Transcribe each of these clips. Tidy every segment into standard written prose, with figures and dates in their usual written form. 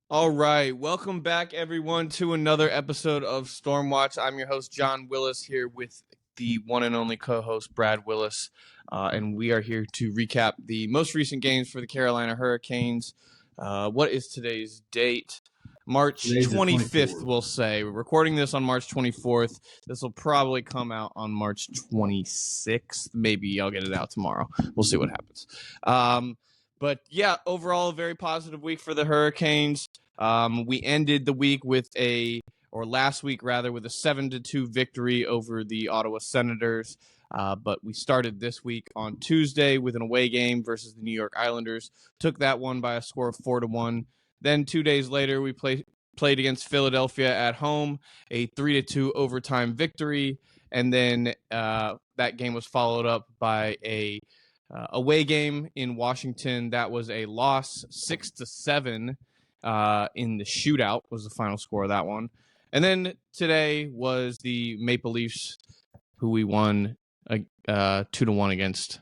All right, welcome back, everyone, to another episode of StormWatch. I'm your host, John Willis, here with the one and only co-host, Brad Willis, and we are here to recap the most recent games for the Carolina Hurricanes. What is today's date? March Today's the 25th, 24th. we'll say. We're recording this on March 24th. This will probably come out on March 26th. Maybe I'll get it out tomorrow. We'll see what happens. But yeah, overall, a very positive week for the Hurricanes. We ended the week last week with a 7-2 victory over the Ottawa Senators. But we started this week on Tuesday with an away game versus the New York Islanders. Took that one by a score of 4-1. Then 2 days later, we played against Philadelphia at home, a 3-2 overtime victory. And then that game was followed up by a away game in Washington. That was a loss, 6-7 in the shootout was the final score of that one. And then today was the Maple Leafs, who we won 2-1 against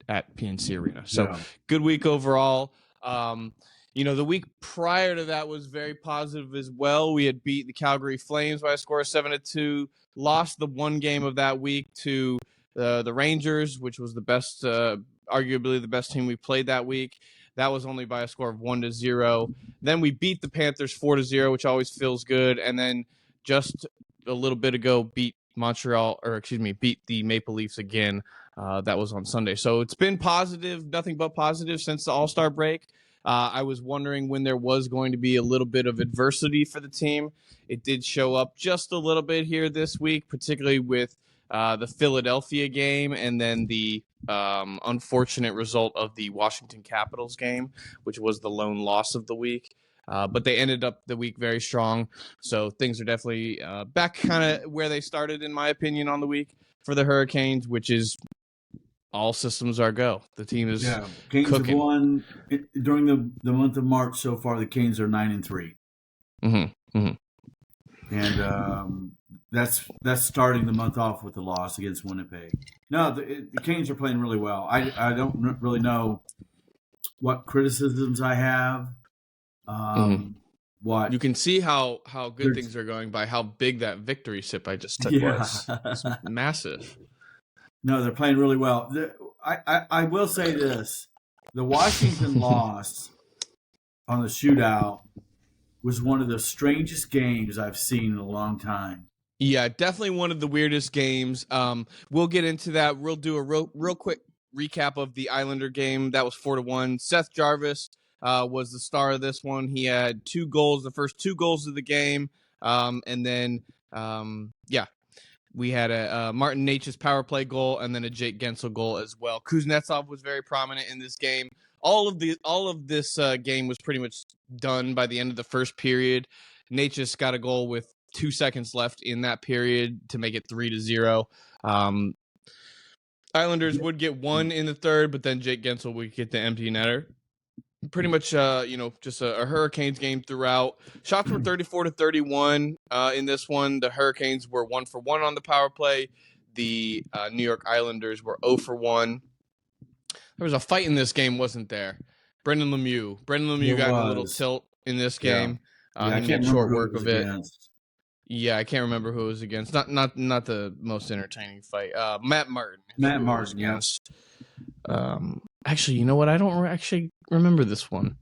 at PNC Arena. So Good week overall. The week prior to that was very positive as well. We had beat the Calgary Flames by a score of 7-2, lost the one game of that week to the Rangers, which was the best, arguably the best team we played that week. That was only by a score of 1-0. Then we beat the Panthers 4-0, which always feels good. And then just a little bit ago, beat the Maple Leafs again. That was on Sunday. So it's been positive, nothing but positive since the All-Star break. I was wondering when there was going to be a little bit of adversity for the team. It did show up just a little bit here this week, particularly with the Philadelphia game and then the unfortunate result of the Washington Capitals game, which was the lone loss of the week. But they ended up the week very strong. So things are definitely back kind of where they started, in my opinion, on the week for the Hurricanes, which is all systems are go. The team is Canes cooking. have won during the month of March so far. The Canes are 9-3. Mm-hmm. Mm-hmm. And that's starting the month off with the loss against Winnipeg. No, the Canes are playing really well. I don't really know what criticisms I have. What you can see how good things are going by how big that victory sip I just took was. It's massive. No, they're playing really well. I will say this. The Washington loss on the shootout was one of the strangest games I've seen in a long time. Yeah, definitely one of the weirdest games. We'll get into that. We'll do a real quick recap of the Islander game. That was 4-1. Seth Jarvis was the star of this one. He had 2 goals, the first 2 goals of the game. And then, we had a Martin Necas power play goal and then a Jake Gensel goal as well. Kuznetsov was very prominent in this game. All of this game was pretty much done by the end of the first period. Necas got a goal with 2 seconds left in that period to make it 3-0. Islanders would get 1 in the third, but then Jake Gensel would get the empty netter. Pretty much, just a Hurricanes game throughout. Shots were 34-31 in this one. The Hurricanes were 1-for-1 on the power play. The New York Islanders were 0-for-1. There was a fight in this game, wasn't there? Brendan Lemieux got in a little tilt in this game. I he can't made short work of it. Yeah, I can't remember who it was against. Not the most entertaining fight. Matt Martin. Yes. Actually, you know what? I don't actually remember this one.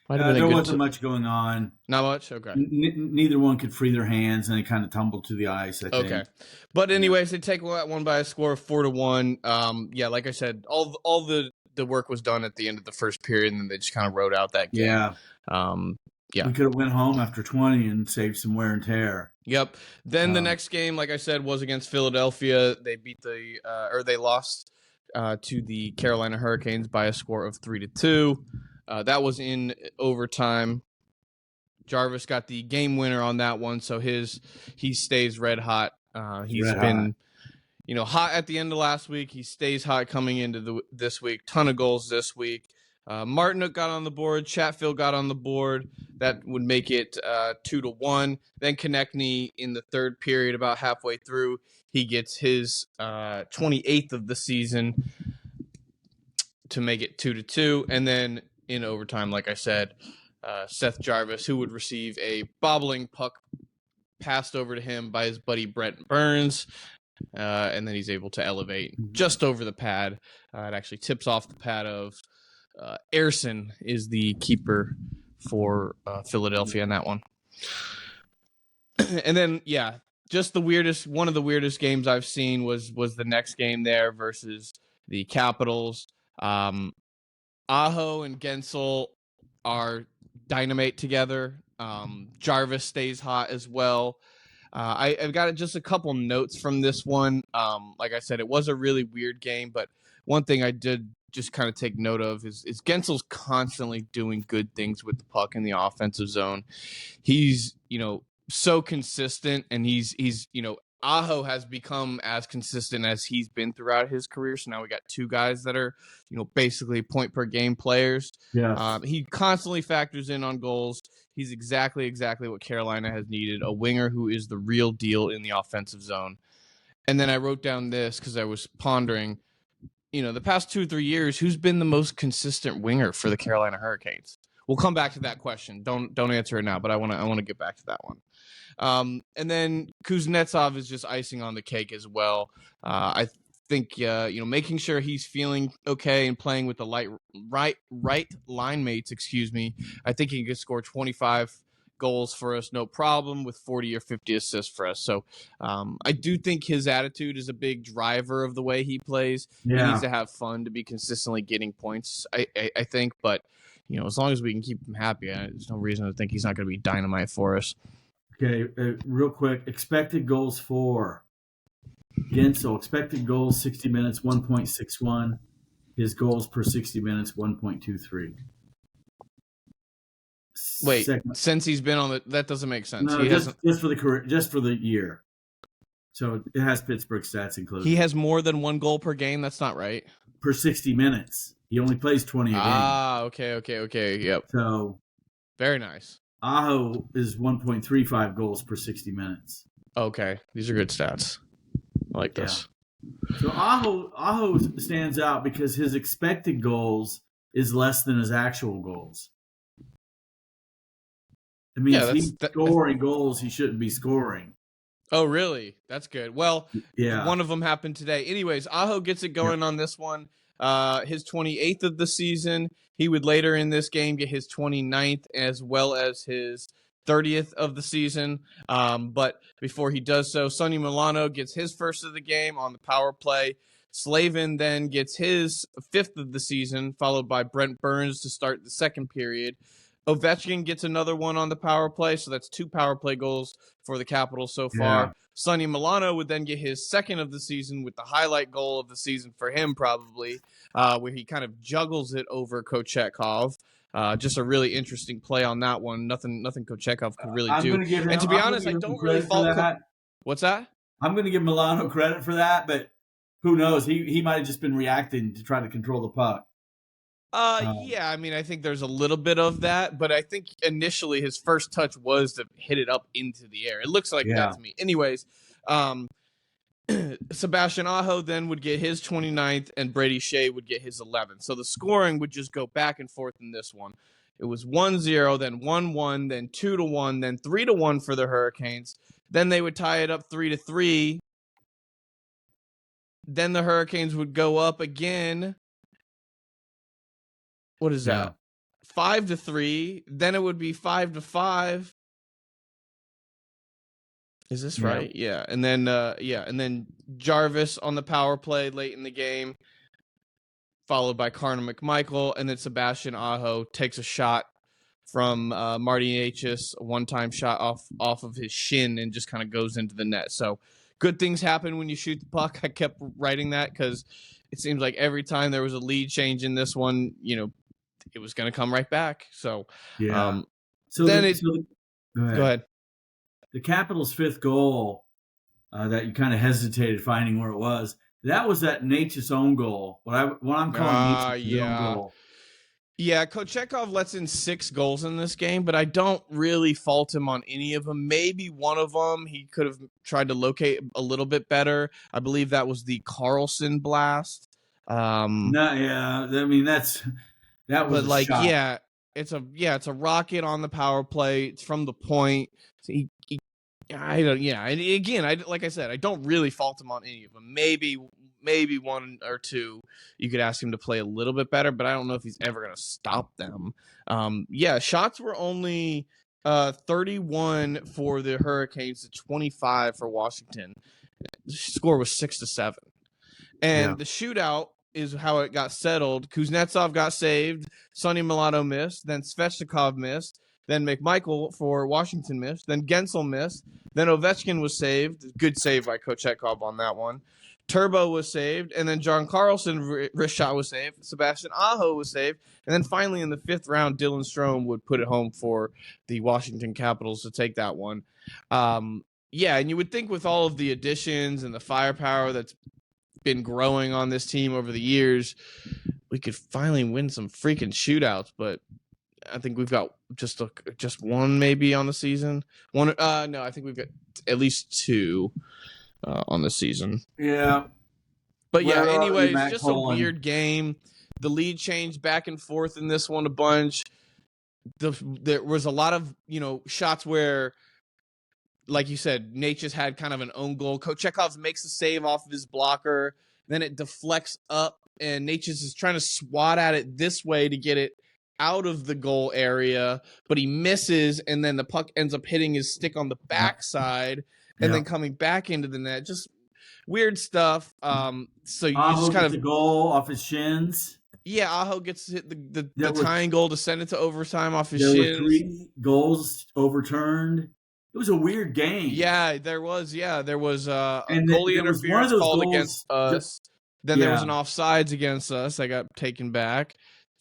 There wasn't much going on. Not much? Okay. Neither one could free their hands, and they kind of tumbled to the ice, I think. Okay. But anyways, they take that one by a score of 4-1. Like I said, all the work was done at the end of the first period, and then they just kind of rode out that game. Yeah. We could have went home after 20 and saved some wear and tear. Yep. Then the next game, like I said, was against Philadelphia. They they lost to the Carolina Hurricanes by a score of 3-2. That was in overtime. Jarvis got the game winner on that one, so he stays red hot. He's been hot at the end of last week. He stays hot coming into this week. Ton of goals this week. Martinook got on the board. Chatfield got on the board. That would make it 2-1. Then Konechny in the third period, about halfway through, he gets his 28th of the season to make it 2-2. And then in overtime, like I said, Seth Jarvis, who would receive a bobbling puck passed over to him by his buddy Brent Burns. And then he's able to elevate just over the pad. It actually tips off the pad of Airson is the keeper for Philadelphia in that one. And then, just one of the weirdest games I've seen was the next game there versus the Capitals. Aho and Gensel are dynamite together. Jarvis stays hot as well. I've got just a couple notes from this one. Like I said, it was a really weird game, but one thing I did just kind of take note of is Gensel's constantly doing good things with the puck in the offensive zone. He's, so consistent, and he's Aho has become as consistent as he's been throughout his career. So now we got two guys that are, basically point per game players. Yeah. He constantly factors in on goals. He's exactly what Carolina has needed, a winger who is the real deal in the offensive zone. And then I wrote down this because I was pondering, the past 2-3 years, who's been the most consistent winger for the Carolina Hurricanes? We'll come back to that question. Don't answer it now, but I want to get back to that one. And then Kuznetsov is just icing on the cake as well. I think making sure he's feeling okay and playing with the right line mates. I think he could score 25 goals for us, no problem, with 40 or 50 assists for us. So I do think his attitude is a big driver of the way he plays. Yeah. He needs to have fun to be consistently getting points, I think. But, as long as we can keep him happy, there's no reason to think he's not going to be dynamite for us. Okay, real quick, expected goals for Gensel. Expected goals, 60 minutes, 1.61. His goals per 60 minutes, 1.23. Wait, since he's been on that doesn't make sense. No, just for the career, just for the year. So it has Pittsburgh stats included. He has more than one goal per game. That's not right. Per 60 minutes. He only plays 20 a game. Okay. Yep. So very nice. Aho is 1.35 goals per 60 minutes. Okay. These are good stats. I like this. So Aho stands out because his expected goals is less than his actual goals. It means he's scoring goals he shouldn't be scoring. Oh, really? That's good. Well, yeah. One of them happened today. Anyways, Aho gets it going on this one. His 28th of the season. He would later in this game get his 29th as well as his 30th of the season. But before he does so, Sonny Milano gets his first of the game on the power play. Slavin then gets his 5th of the season, followed by Brent Burns to start the second period. Ovechkin gets another one on the power play, so that's 2 power play goals for the Capitals so far. Yeah. Sonny Milano would then get his 2nd of the season with the highlight goal of the season for him probably, where he kind of juggles it over Kochetkov. Just a really interesting play on that one. Nothing Kochetkov could really do. And to be honest, I don't really fault that. What's that? I'm going to give Milano credit for that, but who knows? He might have just been reacting to try to control the puck. Yeah, I think there's a little bit of that, but I think initially his first touch was to hit it up into the air. It looks like that to me. Anyways, Sebastian Aho then would get his 29th, and Brady Shea would get his 11th. So the scoring would just go back and forth in this one. It was 1-0, then 1-1, then 2-1, then 3-1 for the Hurricanes. Then they would tie it up 3-3. Then the Hurricanes would go up again. What is that? 5-3. Then it would be 5-5. Is this right? Yeah. And then and then Jarvis on the power play late in the game, followed by Connor McMichael, and then Sebastian Aho takes a shot from Marty Necas, a one-time shot off of his shin, and just kind of goes into the net. So good things happen when you shoot the puck. I kept writing that because it seems like every time there was a lead change in this one, it was going to come right back. So, go ahead. The Capitals' 5th goal that you kind of hesitated finding where it was, that was that Necas own goal. What I'm calling Necas own goal. Yeah, Kochetkov lets in 6 goals in this game, but I don't really fault him on any of them. Maybe one of them he could have tried to locate a little bit better. I believe that was the Carlson blast. That was a shot. it's a rocket on the power play. It's from the point. So like I said, I don't really fault him on any of them. Maybe one or two you could ask him to play a little bit better, but I don't know if he's ever going to stop them. Shots were only 31 for the Hurricanes to 25 for Washington. The score was 6-7. And the shootout is how it got settled. Kuznetsov got saved, Sonny Milano missed, then Svechnikov missed, then McMichael for Washington missed, then Gensel missed, then Ovechkin was saved. Good save by Kochetkov on that one. Turbo was saved, and then John Carlson wrist shot was saved. Sebastian Aho was saved, and then finally in the 5th round, Dylan Strome would put it home for the Washington Capitals to take that one. And you would think with all of the additions and the firepower that's been growing on this team over the years, we could finally win some freaking shootouts, but I think we've got just one maybe on the season. No, I think we've got at least 2 on the season. Yeah. But anyways, just a weird game. The lead changed back and forth in this one a bunch. There was a lot of, shots where, like you said, Nate just had kind of an own goal. Kochetkov makes a save off of his blocker. Then it deflects up, and Nate just is trying to swat at it this way to get it out of the goal area, but he misses, and then the puck ends up hitting his stick on the backside and then coming back into the net. Just weird stuff. So you Aho just kind of the goal off his shins. Yeah, Aho gets hit the tying goal to send it to overtime off his shins. There were 3 goals overturned. It was a weird game. Yeah, there was. Yeah, there was a goalie interference called against us. Then there was an offsides against us that got taken back.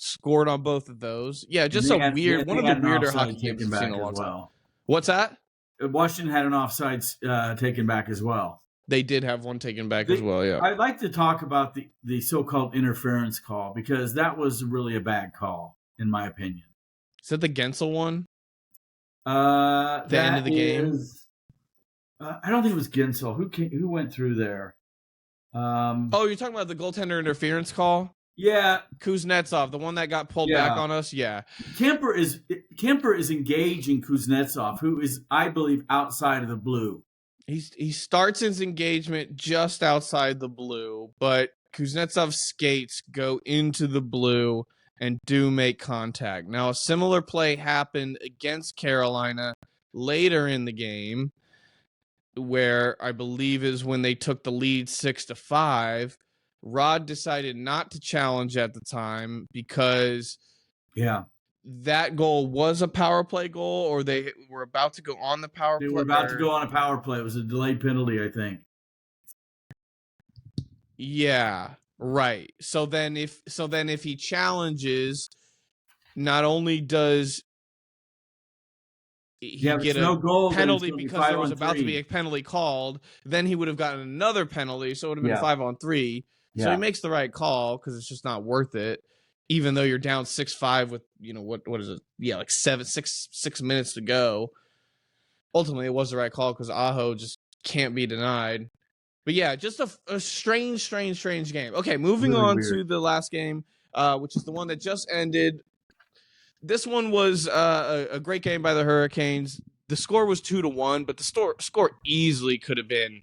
Scored on both of those. Yeah, just one of the weirder hockey games I've seen in a long time. What's that? Washington had an offsides taken back as well. They did have one taken back as well, yeah. I'd like to talk about the so-called interference call, because that was really a bad call, in my opinion. Is that the Gensel one? The end of the game? I don't think it was Gensel. Who went through there? You're talking about the goaltender interference call? Yeah. Kuznetsov, the one that got pulled back on us? Yeah. Kemper is engaging Kuznetsov, who is, I believe, outside of the blue. He starts his engagement just outside the blue, but Kuznetsov's skates go into the blue and do make contact. Now, a similar play happened against Carolina later in the game, where I believe is when they took the lead 6-5. Rod decided not to challenge at the time because that goal was a power play goal, or they were about to go on the power play. They were about to go on a power play. It was a delayed penalty, I think. Yeah, right. So then if he challenges, not only does he get a penalty because there was about to be a penalty called, then he would have gotten another penalty, so it would have been 5-on-3. So he makes the right call because it's just not worth it, even though you're down 6-5 with, what is it? Yeah, like 6 minutes to go. Ultimately, it was the right call because Aho just can't be denied. But yeah, just a strange game. Okay, moving on to the last game, which is the one that just ended. This one was a great game by the Hurricanes. The score was 2-1, but the score easily could have been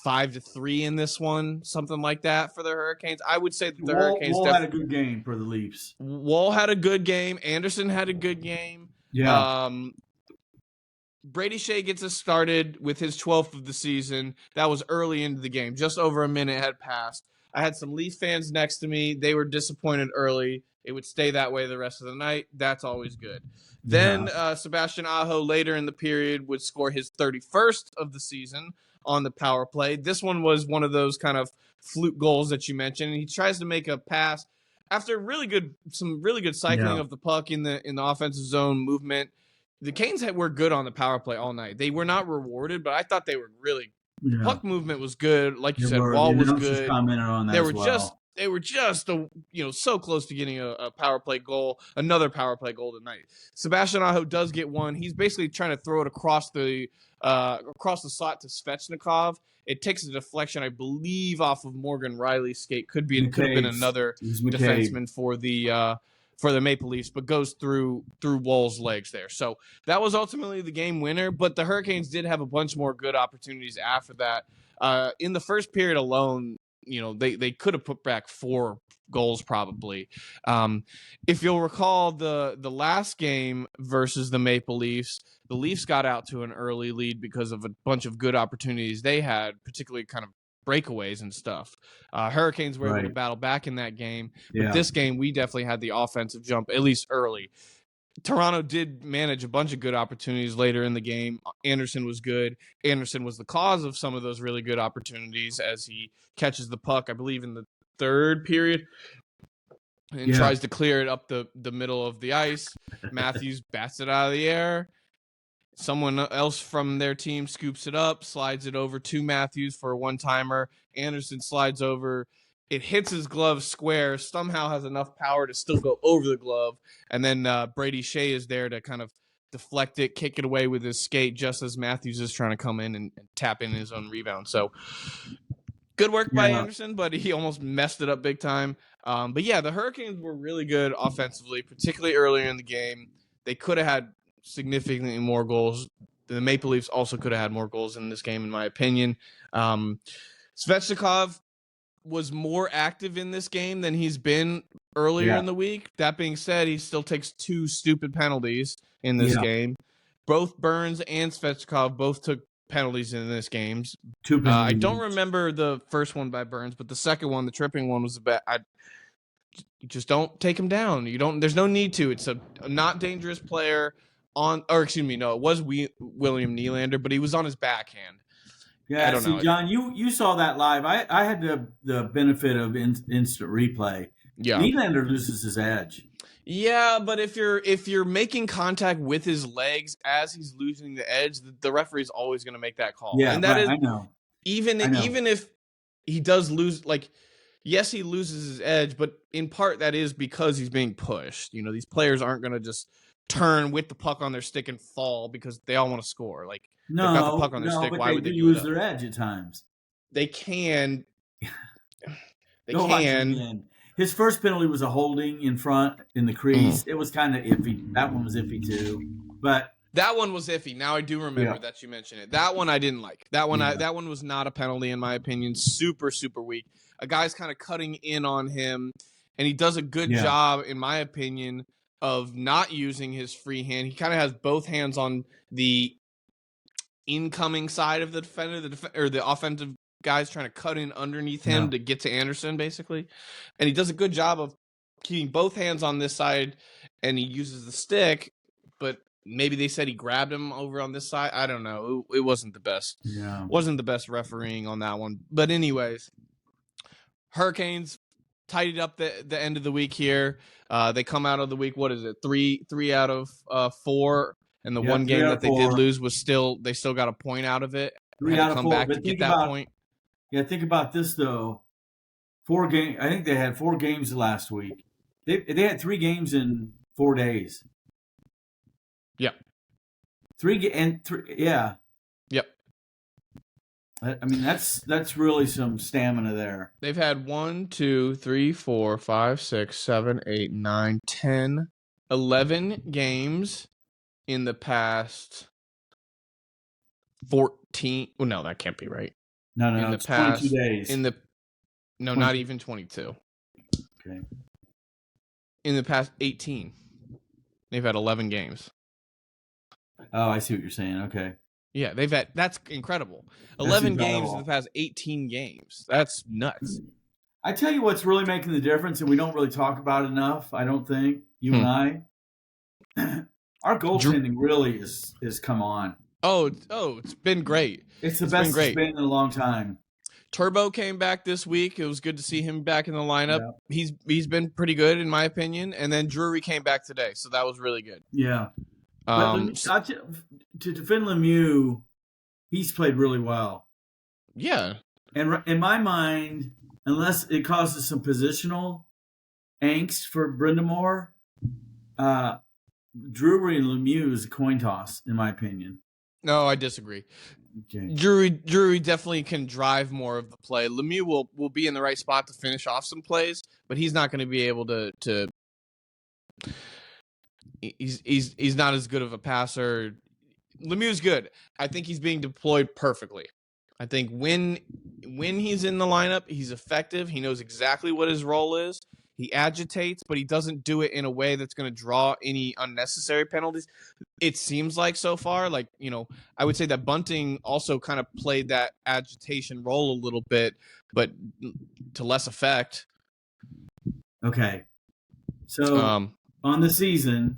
5-3 in this one, something like that for the Hurricanes. I would say that the Hurricanes Wall had a good game for the Leafs. Wall had a good game. Anderson had a good game. Yeah. Brady Shea gets us started with his 12th of the season. That was early into the game. Just over a minute had passed. I had some Leaf fans next to me. They were disappointed early. It would stay that way the rest of the night. That's always good. Then Sebastian Aho later in the period would score his 31st of the season on the power play. This one was one of those kind of fluke goals that you mentioned. He tries to make a pass after some really good cycling of the puck in the offensive zone movement. The Canes were good on the power play all night. They were not rewarded, but I thought they were really puck movement was good. Like you said, Wall was good. They were just so close to getting a power play goal, another power play goal tonight. Sebastian Aho does get one. He's basically trying to throw it across the slot to Svechnikov. It takes a deflection, I believe, off of Morgan Riley's skate. Could have been another defenseman for the for the Maple Leafs, but goes through Woll's legs there. So that was ultimately the game winner, but the Hurricanes did have a bunch more good opportunities after that. In the first period alone, they could have put back 4 goals probably. If you'll recall the last game versus the Maple Leafs, the Leafs got out to an early lead because of a bunch of good opportunities they had, particularly kind of breakaways and stuff. Hurricanes were able to battle back in that game, but this game we definitely had the offensive jump, at least early. Toronto did manage a bunch of good opportunities later in the game. Anderson was good. Anderson was the cause of some of those really good opportunities as he catches the puck, I believe, in the third period and tries to clear it up the middle of the ice. Matthews bats it out of the air. Someone else from their team scoops it up, slides it over to Matthews for a one-timer. Anderson slides over. It hits his glove square, somehow has enough power to still go over the glove. And then Brady Shea is there to kind of deflect it, kick it away with his skate, just as Matthews is trying to come in and tap in his own rebound. So good work by Anderson, but he almost messed it up big time. But yeah, the Hurricanes were really good offensively, particularly earlier in the game. They could have had significantly more goals. The Maple Leafs also could have had more goals in this game, in my opinion. Svechnikov was more active in this game than he's been earlier in the week. That being said, he still takes 2 stupid penalties in this game. Both Burns and Svechnikov both took penalties in this game. 2 penalties. I don't remember the first one by Burns, but the second one, the tripping one, was a bad. You just don't take him down. There's no need to. It's a not dangerous player it was William Nylander, but he was on his backhand. Yeah, I don't know. John, you saw that live. I had the benefit of instant replay. Yeah, Nylander loses his edge. Yeah, but if you're making contact with his legs as he's losing the edge, the referee's always going to make that call. Yeah, and that is, I know. Even if he does lose, like, yes, he loses his edge, but in part that is because he's being pushed. These players aren't going to just turn with the puck on their stick and fall because they all want to score. Like, they've got the puck on their stick. But why would they use their edge at times? They can. They Go can. His first penalty was a holding in front in the crease. It was kind of iffy. That one was iffy too. But that one was iffy. Now I do remember that you mentioned it. That one I didn't like. That one that one was not a penalty in my opinion. Super, super weak. A guy's kind of cutting in on him, and he does a good job, in my opinion, of not using his free hand. He kind of has both hands on the incoming side of the defender, or the offensive guys trying to cut in underneath him to get to Anderson, basically. And he does a good job of keeping both hands on this side, and he uses the stick, but maybe they said he grabbed him over on this side. I don't know. It wasn't the best. Yeah. Wasn't the best refereeing on that one. But anyways, Hurricanes tidied up the end of the week here. They come out of the week, what is it? 3 out of 4. And the one game that they did lose was they still got a point out of it. 3 out of 4. Back to get that point. Yeah, think about this though. 4 games. I think they had 4 games last week. They had 3 games in 4 days. Yeah. 3. Yeah. Yep. I mean, that's really some stamina there. They've had 1, 2, 3, 4, 5, 6, 7, 8, 9, 10, 11 games in the past 14. Well, no, that can't be right. No, in the it's past 22 days. Not even 22. Okay. In the past 18, they've had 11 games. Oh, I see what you're saying. Okay. Yeah, that's incredible. 11 games in the past 18 games. That's nuts. I tell you what's really making the difference, and we don't really talk about it enough, I don't think, you and I. Our goaltending really is come on. Oh, it's been great. It's the best it's been in a long time. Turbo came back this week. It was good to see him back in the lineup. Yeah. He's been pretty good in my opinion. And then Drury came back today, so that was really good. Yeah. To defend Lemieux, he's played really well. Yeah. And in my mind, unless it causes some positional angst for Brind'Amour, Drury and Lemieux is a coin toss, in my opinion. No, I disagree. Okay. Drury definitely can drive more of the play. Lemieux will be in the right spot to finish off some plays, but he's not going to be able to he's not as good of a passer. Lemieux's good. I think he's being deployed perfectly. I think when he's in the lineup, he's effective. He knows exactly what his role is. He agitates, but he doesn't do it in a way that's going to draw any unnecessary penalties. It seems like so far, like, I would say that Bunting also kind of played that agitation role a little bit, but to less effect. Okay. So on the season,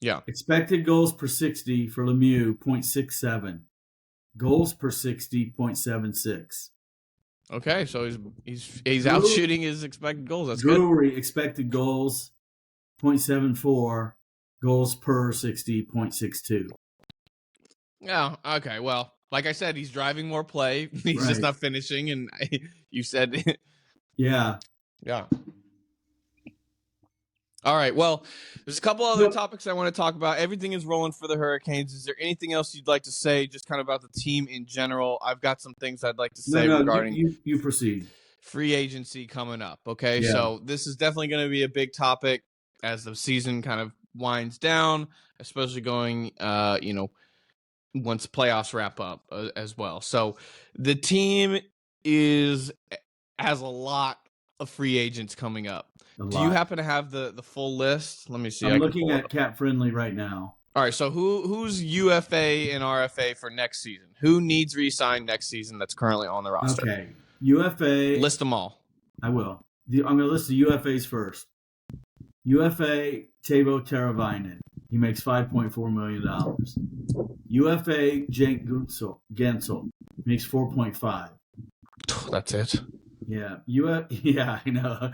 expected goals per 60 for Lemieux, 0.67. Goals per 60, 0.76. Okay, so he's out shooting his expected goals. That's Drury, good. expected goals, 0.74. Goals per 60, 0.62. Yeah, okay. Well, like I said, he's driving more play. He's just not finishing, and you said... Yeah. Yeah. All right, well, there's a couple other topics I want to talk about. Everything is rolling for the Hurricanes. Is there anything else you'd like to say, just kind of about the team in general? I've got some things I'd like to say regarding you proceed. Free agency coming up, okay? Yeah. So this is definitely going to be a big topic as the season kind of winds down, especially going, once playoffs wrap up as well. So the team has a lot of free agents coming up. Do you happen to have the full list? Let me see. I'm looking at Cap Friendly right now. All right, so who's UFA and RFA for next season? Who needs re-signed next season that's currently on the roster? Okay, UFA. List them all. I will. I'm going to list the UFAs first. UFA Teuvo Teravainen. He makes $5.4 million. UFA Jake Gensel makes 4.5. That's it. Yeah. Yeah, I know.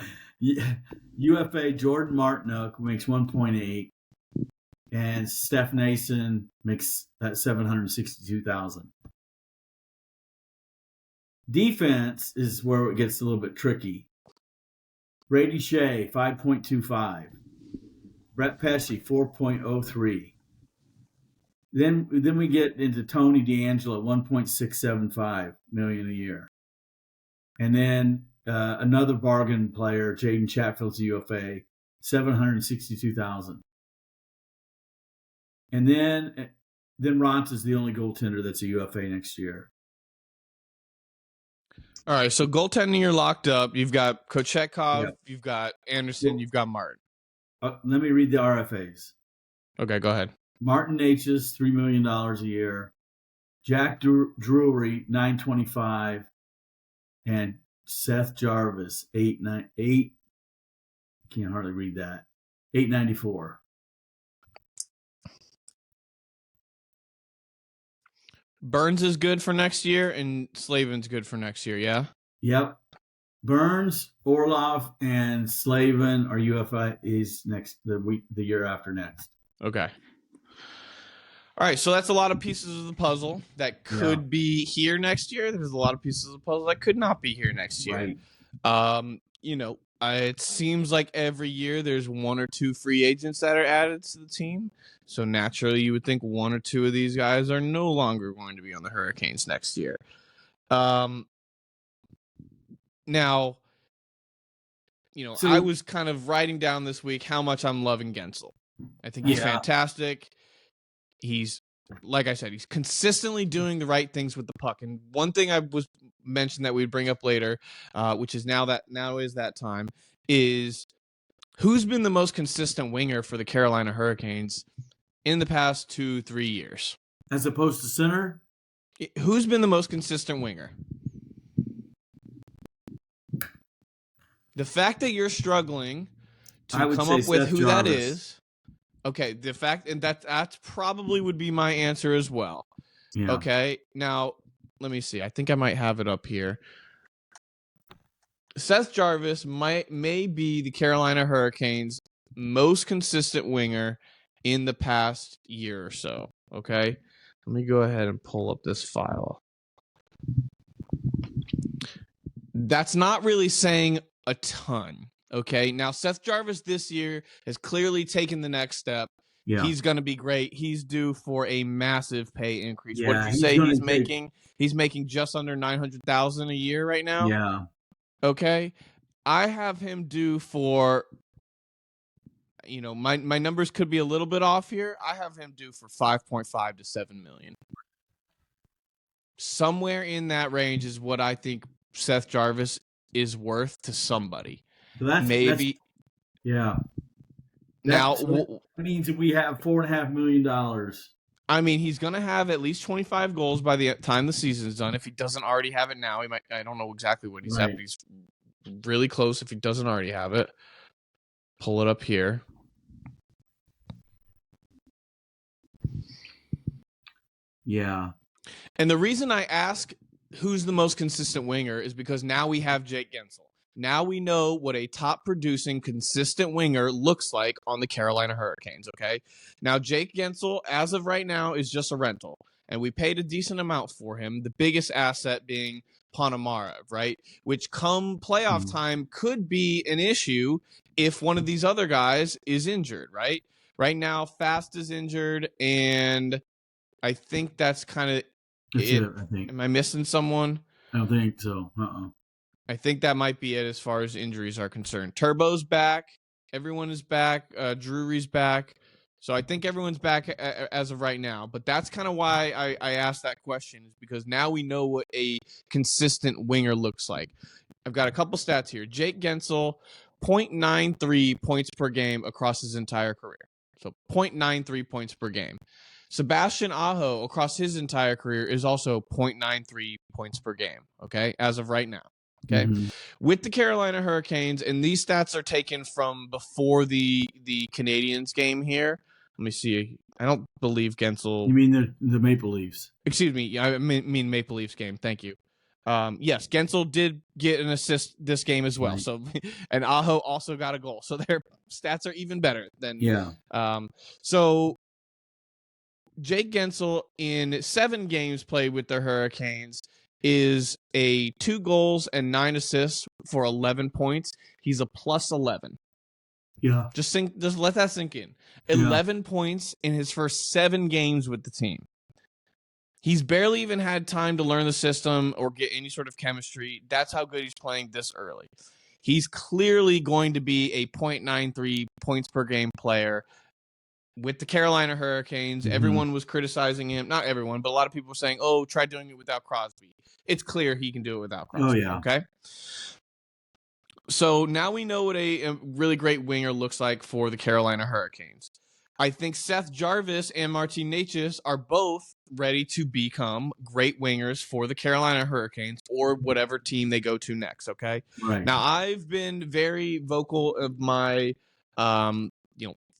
UFA Jordan Martinook makes 1.8, and Steph Nason makes $762,000. Defense is where it gets a little bit tricky. Brady Shea 5.25, Brett Pesce 4.03. Then we get into Tony DeAngelo 1.675 million a year, and then another bargain player, Jaden Chatfield's UFA, $762,000. And then Ront is the only goaltender that's a UFA next year. All right, so goaltending, you're locked up. You've got Kochetkov, You've got Anderson, you've got Martin. Let me read the RFAs. Okay, go ahead. Martin H's $3 million a year. Jack Drury, $925,000, and Seth Jarvis, $8. Can't hardly read that. $894,000. Burns is good for next year, and Slavin's good for next year, yeah? Yep. Burns, Orlov, and Slavin are UFAs the year after next. Okay. All right, so that's a lot of pieces of the puzzle that could be here next year. There's a lot of pieces of the puzzle that could not be here next year. Right. It seems like every year there's one or two free agents that are added to the team. So naturally, you would think one or two of these guys are no longer going to be on the Hurricanes next year. Now, I was kind of writing down this week how much I'm loving Gensel. I think he's fantastic. He's, like I said, he's consistently doing the right things with the puck. And one thing I was mentioned that we'd bring up later, which is now is that time, is who's been the most consistent winger for the Carolina Hurricanes in the past 2-3 years? As opposed to center? Who's been the most consistent winger? The fact that you're struggling to come up with who that is. Okay, the fact, and that's probably would be my answer as well. Yeah. Okay, now let me see. I think I might have it up here. Seth Jarvis may be the Carolina Hurricanes' most consistent winger in the past year or so. Okay, let me go ahead and pull up this file. That's not really saying a ton. Okay, now Seth Jarvis this year has clearly taken the next step. Yeah. He's going to be great. He's due for a massive pay increase. Yeah, what did you say he's making? He's making just under $900,000 a year right now. Yeah. Okay, I have him due for my numbers could be a little bit off here. I have him due for 5.5 to 7 million. Somewhere in that range is what I think Seth Jarvis is worth to somebody. So that's yeah. Now that means that we have $4.5 million. I mean, he's going to have at least 25 goals by the time the season's done. If he doesn't already have it now, he might. I don't know exactly what he's at, but he's really close if he doesn't already have it. Pull it up here. Yeah. And the reason I ask who's the most consistent winger is because now we have Jake Gensel. Now we know what a top-producing, consistent winger looks like on the Carolina Hurricanes, okay? Now, Jake Gensel, as of right now, is just a rental, and we paid a decent amount for him, the biggest asset being Ponomarev, right? Which come playoff time could be an issue if one of these other guys is injured, right? Right now, Fast is injured, and I think that's kind of it. I think. Am I missing someone? I don't think so. I think that might be it as far as injuries are concerned. Turbo's back. Everyone is back. Drury's back. So I think everyone's back as of right now. But that's kind of why I asked that question, is because now we know what a consistent winger looks like. I've got a couple stats here. Jake Gensel, 0.93 points per game across his entire career. So 0.93 points per game. Sebastian Aho, across his entire career, is also 0.93 points per game, okay, as of right now. Okay, with the Carolina Hurricanes, and these stats are taken from before the Canadiens game here. Let me see. I don't believe Gensel. You mean the Maple Leafs? Excuse me. I mean Maple Leafs game. Thank you. Yes, Gensel did get an assist this game as well. Right. So, and Aho also got a goal. So their stats are even better than. Yeah. So Jake Gensel in 7 games played with the Hurricanes is a 2 goals and 9 assists for 11 points. He's a plus 11. Yeah. Just let that sink in. 11 points in his first 7 games with the team. He's barely even had time to learn the system or get any sort of chemistry. That's how good he's playing this early. He's clearly going to be a 0.93 points per game player with the Carolina Hurricanes. Everyone was criticizing him. Not everyone, but a lot of people were saying, oh, try doing it without Crosby. It's clear he can do it without Crosby. Oh, yeah. Okay? So now we know what a really great winger looks like for the Carolina Hurricanes. I think Seth Jarvis and Martin Necas are both ready to become great wingers for the Carolina Hurricanes or whatever team they go to next, okay? Right. Now, I've been very vocal of my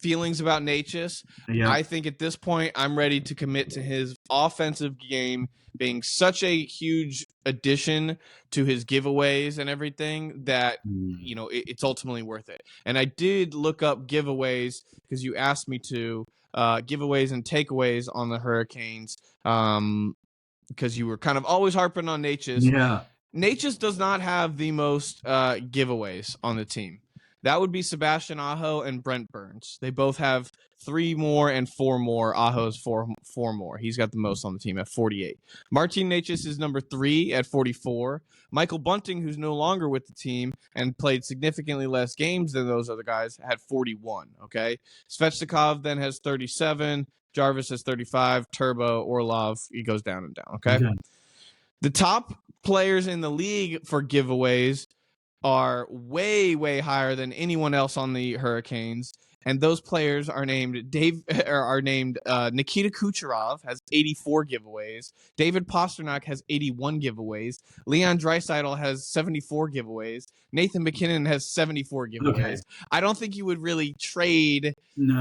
feelings about Necas. Yeah. I think at this point, I'm ready to commit to his offensive game being such a huge addition to his giveaways and everything that, it's ultimately worth it. And I did look up giveaways because you asked me to, giveaways and takeaways on the Hurricanes, because you were kind of always harping on Necas. Yeah. Necas does not have the most giveaways on the team. That would be Sebastian Aho and Brent Burns. They both have 3 more and 4 more. Aho's 4 more. He's got the most on the team at 48. Martin Necas is number 3 at 44. Michael Bunting, who's no longer with the team and played significantly less games than those other guys, had 41. Okay, Svechnikov then has 37. Jarvis has 35. Turbo, Orlov, he goes down and down. Okay. The top players in the league for giveaways are way, way higher than anyone else on the Hurricanes. And those players are named Nikita Kucherov has 84 giveaways. David Pastrnak has 81 giveaways. Leon Draisaitl has 74 giveaways. Nathan McKinnon has 74 giveaways. Okay. I don't think you would really trade the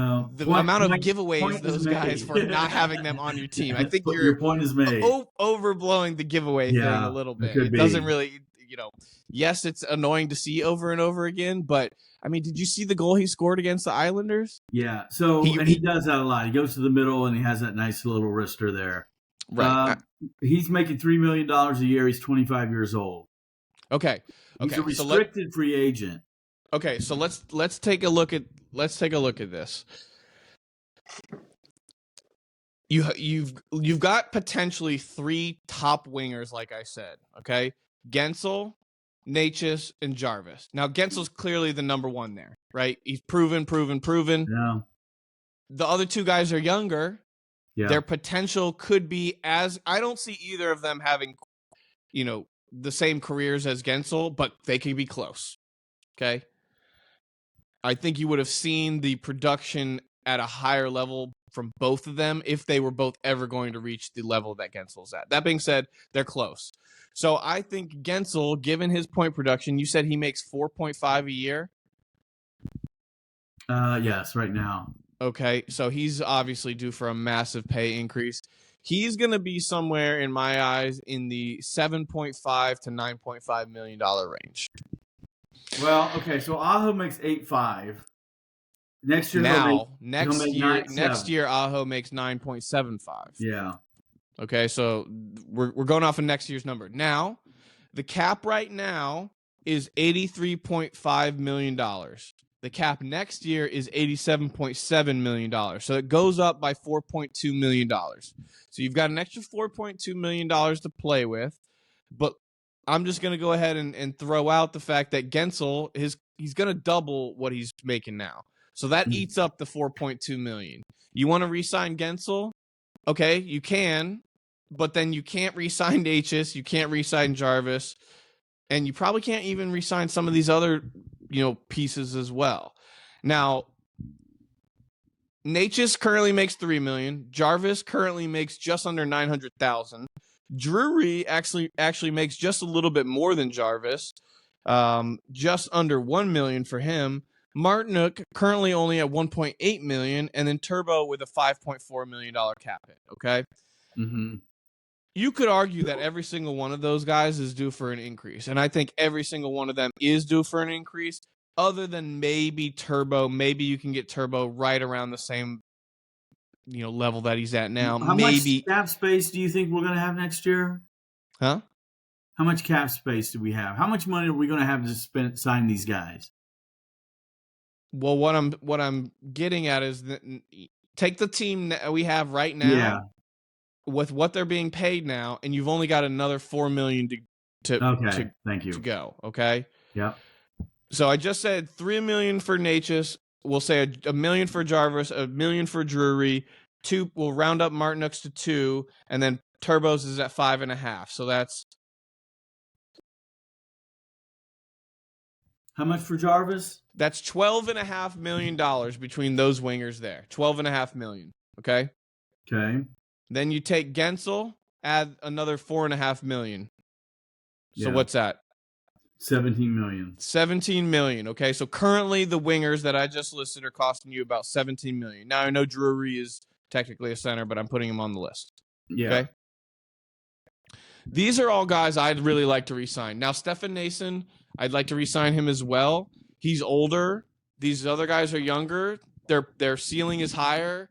amount of giveaways those guys for not having them on your team. I think your point is made. Overblowing the giveaway thing a little bit. It doesn't really, yes, it's annoying to see over and over again, but I mean, did you see the goal he scored against the Islanders? Yeah. So he does that a lot. He goes to the middle and he has that nice little wrister there. Right. He's making $3 million a year. He's 25 years old. Okay. He's a restricted free agent. Okay. So let's take a look at this. You've got potentially 3 top wingers, like I said. Okay. Gensel, Natchez, and Jarvis. Now, Gensel's clearly the number one there, right? He's proven. Yeah. The other two guys are younger. Yeah. Their potential could be as I don't see either of them having, the same careers as Gensel, but they could be close. Okay. I think you would have seen the production at a higher level from both of them if they were both ever going to reach the level that Gensel's at. That being said, they're close. So I think Gensel, given his point production, you said he makes 4.5 a year? Yes, right now. Okay, so he's obviously due for a massive pay increase. He's going to be somewhere, in my eyes, in the $7.5 to $9.5 million range. Well, okay, so Aho makes 8.5. Next year, next year, Aho makes 9.75. Yeah. Okay, so we're going off of next year's number. Now, the cap right now is $83.5 million. The cap next year is $87.7 million. So it goes up by $4.2 million. So you've got an extra $4.2 million to play with. But I'm just going to go ahead and throw out the fact that Gensel, he's going to double what he's making now. So that eats up the $4.2 million. You want to re-sign Gensel? Okay, you can. But then you can't re-sign Natchez. You can't re-sign Jarvis. And you probably can't even re-sign some of these other pieces as well. Now, Natchez currently makes $3 million. Jarvis currently makes just under $900,000. Drury actually makes just a little bit more than Jarvis, just under $1 million for him. Martinook currently only at $1.8 million, and then Turbo with a $5.4 million cap hit. Okay. Mm-hmm. You could argue that every single one of those guys is due for an increase, and I think every single one of them is due for an increase, other than maybe Turbo. Maybe you can get Turbo right around the same, level that he's at now. How much cap space do you think we're going to have next year? Huh? How much cap space do we have? How much money are we going to have to sign these guys? Well, what I'm getting at is that take the team that we have right now. Yeah. With what they're being paid now, and you've only got another $4 million Thank you. to go. Okay. Yeah. So I just said $3 million for Natchez. We'll say a million for Jarvis, $1 million for Drury. We'll round up Martinook's to 2, and then Turbo's is at 5.5. So that's how much for Jarvis? That's $12.5 million between those wingers there. $12.5 million. Okay. Okay. Then you take Gensel, add another $4.5 million. So what's that? 17 million. 17 million. Okay, so currently the wingers that I just listed are costing you about 17 million. Now I know Drury is technically a center, but I'm putting him on the list. Yeah. Okay. These are all guys I'd really like to re-sign. Now Stefan Nason, I'd like to re-sign him as well. He's older. These other guys are younger. Their ceiling is higher.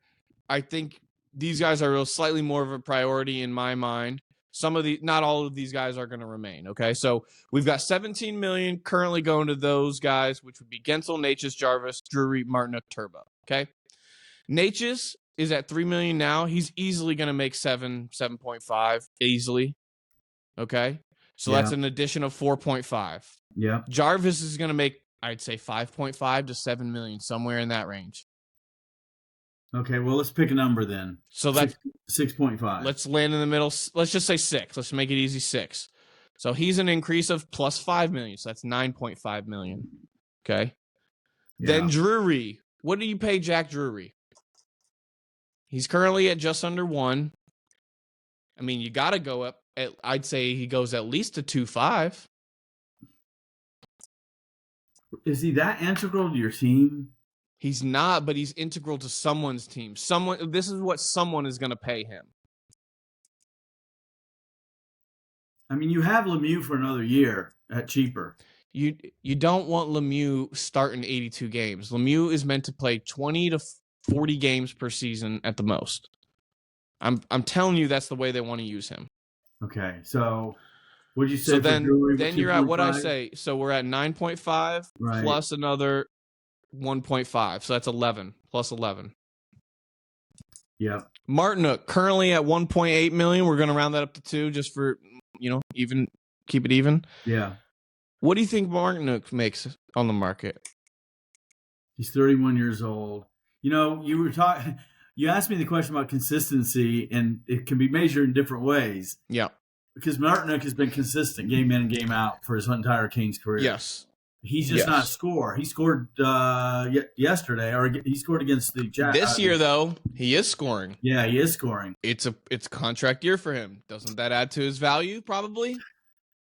I think these guys are slightly more of a priority in my mind. Not all of these guys are going to remain. Okay, so we've got 17 million currently going to those guys, which would be Gensel, Natchez, Jarvis, Drury, Martinook, Turbo. Okay, Natchez is at 3 million now. He's easily going to make 7.5 easily. Okay, so that's an addition of 4.5. Yeah, Jarvis is going to make, I'd say, 5.5 to 7 million, somewhere in that range. Okay, well, let's pick a number then. So that's 6.5. Let's land in the middle. Let's just say 6. Let's make it easy, 6. So he's an increase of plus 5 million. So that's 9.5 million. Okay. Yeah. Then Drury. What do you pay Jack Drury? He's currently at just under 1. I mean, you got to go up. I'd say he goes at least to 2.5. Is he that integral to your team? He's not, but he's integral to someone's team. This is what someone is going to pay him. I mean, you have Lemieux for another year at cheaper. You don't want Lemieux starting 82 games. Lemieux is meant to play 20 to 40 games per season at the most. I'm telling you that's the way they want to use him. Okay, so what did you say? So then you're at what I say. So we're at 9.5 plus another 1.5, so that's 11 plus 11. Yep. Martinook currently at 1.8 million. We're going to round that up to 2 just for even keep it even. Yeah. What do you think Martinook makes on the market? He's 31 years old. You know, you asked me the question about consistency, and it can be measured in different ways. Yeah. Because Martinook has been consistent game in and game out for his entire Kings career. Yes. He's just not score. He scored yesterday, or he scored against the Jazz. This year, though, he is scoring. Yeah, he is scoring. It's a contract year for him. Doesn't that add to his value? Probably.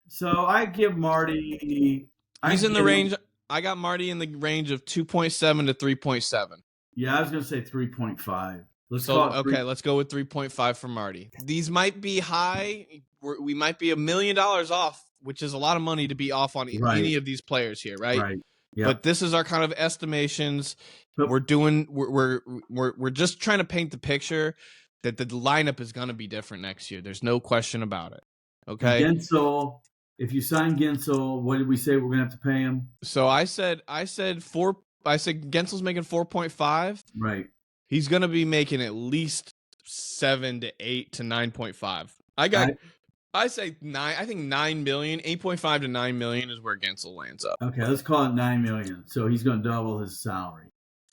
So I give Marty. He's in the range. I got Marty in the range of 2.7 to 3.7. Yeah, I was going to say 3.5. Let's go with 3.5 for Marty. These might be high. We might be $1 million off, which is a lot of money to be off on any of these players here, right? Right. Yep. But this is our kind of estimations. We're just trying to paint the picture that the lineup is going to be different next year. There's no question about it. Okay. Gensel, if you sign Gensel, what did we say we're going to have to pay him? So I said Gensel's making 4.5. Right. He's going to be making at least 7 to 8 to 9.5. I say 9. I think 9 million, 8.5 to 9 million is where Gensel lands up. Okay, let's call it 9 million. So he's going to double his salary.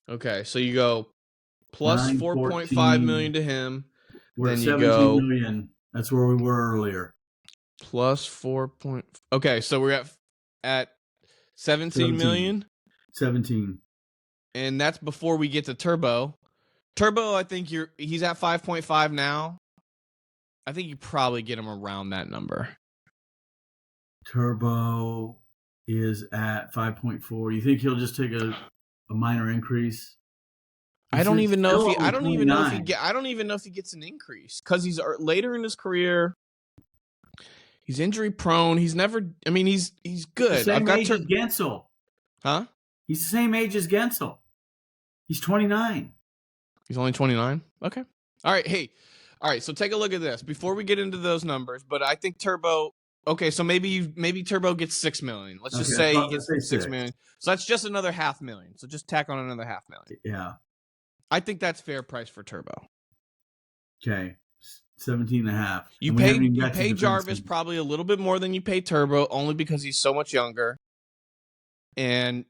Okay, so you go plus 4.5 million to him. We're then at you 17 go million. That's where we were earlier. Plus 4. Okay, so we're at 17 million. 17. And that's before we get to Turbo. Turbo, I think he's at 5.5 now. I think you probably get him around that number. Turbo is at 5.4. You think he'll just take a minor increase? I don't even know if he gets an increase because he's later in his career. He's injury prone. He's never. I mean, he's good. Same age as Gensel. Huh? He's the same age as Gensel. He's 29. He's only 29. Okay. All right. Hey. All right. So take a look at this before we get into those numbers. But I think Turbo. Okay. So maybe Turbo gets 6 million. Let's just say he gets 6 million. So that's just another $500,000. So just tack on another $500,000. Yeah. I think that's fair price for Turbo. Okay. 17.5. You pay Jarvis probably a little bit more than you pay Turbo, only because he's so much younger, and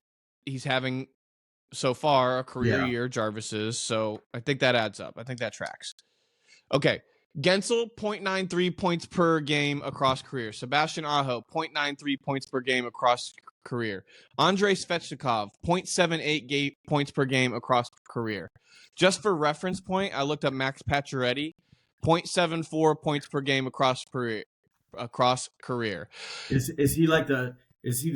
he's having so far a career year. Jarvis is, so I think that adds up. I think that tracks. Okay, Gensel 0.93 points per game across career. Sebastian Aho 0.93 points per game across career. Andrei Svechnikov 0.78 points per game across career. Just for reference point, I looked up Max Pacioretty. 0.74 points per game across career. Is he the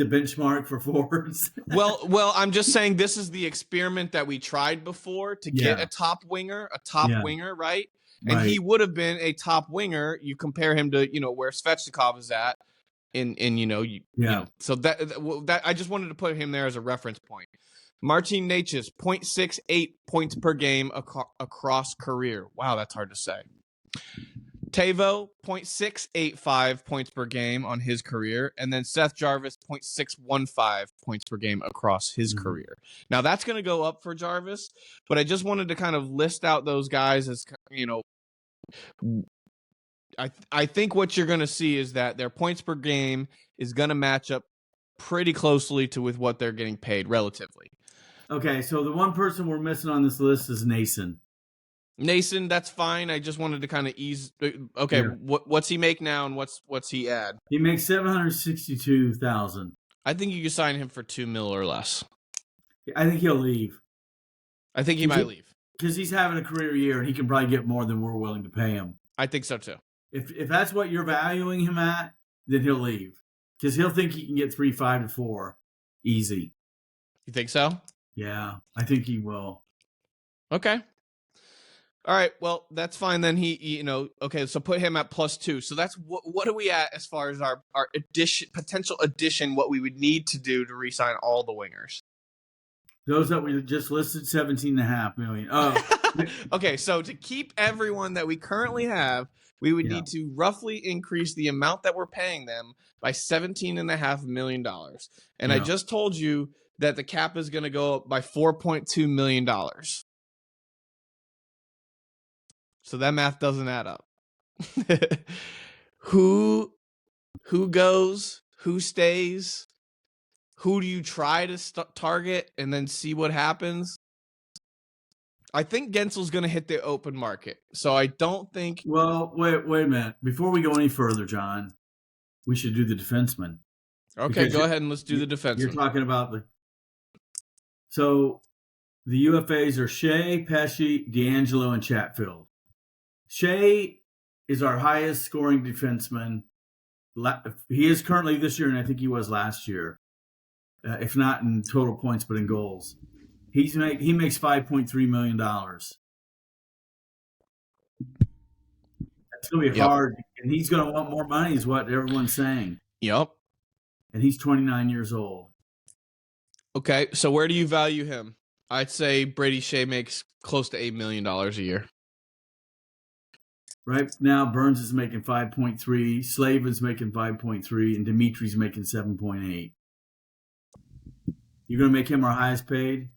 benchmark for forwards? well, I'm just saying this is the experiment that we tried before to get a top winger, right? And he would have been a top winger. You compare him to where Svechnikov is at, so that I just wanted to put him there as a reference point. Martin Necas 0.68 points per game across career. Wow, that's hard to say. Tavo 0.685 points per game on his career, and then Seth Jarvis 0.615 points per game across his career. Now that's going to go up for Jarvis, but I just wanted to kind of list out those guys as I think what you're going to see is that their points per game is going to match up pretty closely with what they're getting paid relatively. Okay, so the one person we're missing on this list is Nason. Nason, that's fine. I just wanted to kind of ease. Okay, what's he make now, and what's he add? He makes $762,000. I think you can sign him for $2 million or less. I think he'll leave. I think he might leave because he's having a career year, and he can probably get more than we're willing to pay him. I think so too. If that's what you're valuing him at, then he'll leave because he'll think he can get 3.5 to 4 easy. You think so? Yeah, I think he will. Okay. All right, well, that's fine then. Okay, so put him at +2. So that's what are we at as far as our potential addition, what we would need to do to re-sign all the wingers? Those that we just listed, $17.5 million. Oh. Okay, so to keep everyone that we currently have, we would need to roughly increase the amount that we're paying them by $17.5 million. And I just told you that the cap is going to go up by $4.2 million. So that math doesn't add up. Who goes? Who stays? who do you try to target and then see what happens? I think Gensel's going to hit the open market. So I don't think. Well, wait a minute. Before we go any further, John, we should do the defenseman. Okay, go ahead and let's do the defenseman. You're talking about So the UFAs are Shea, Pesce, D'Angelo, and Chatfield. Shea is our highest scoring defenseman. He is currently this year, and I think he was last year, if not in total points, but in goals. He makes $5.3 million. That's going to be hard, and he's going to want more money is what everyone's saying. Yep. And he's 29 years old. Okay, so where do you value him? I'd say Brady Shea makes close to $8 million a year. Right now, Burns is making 5.3, Slavin's making 5.3, and Dimitri's making 7.8. You're going to make him our highest paid?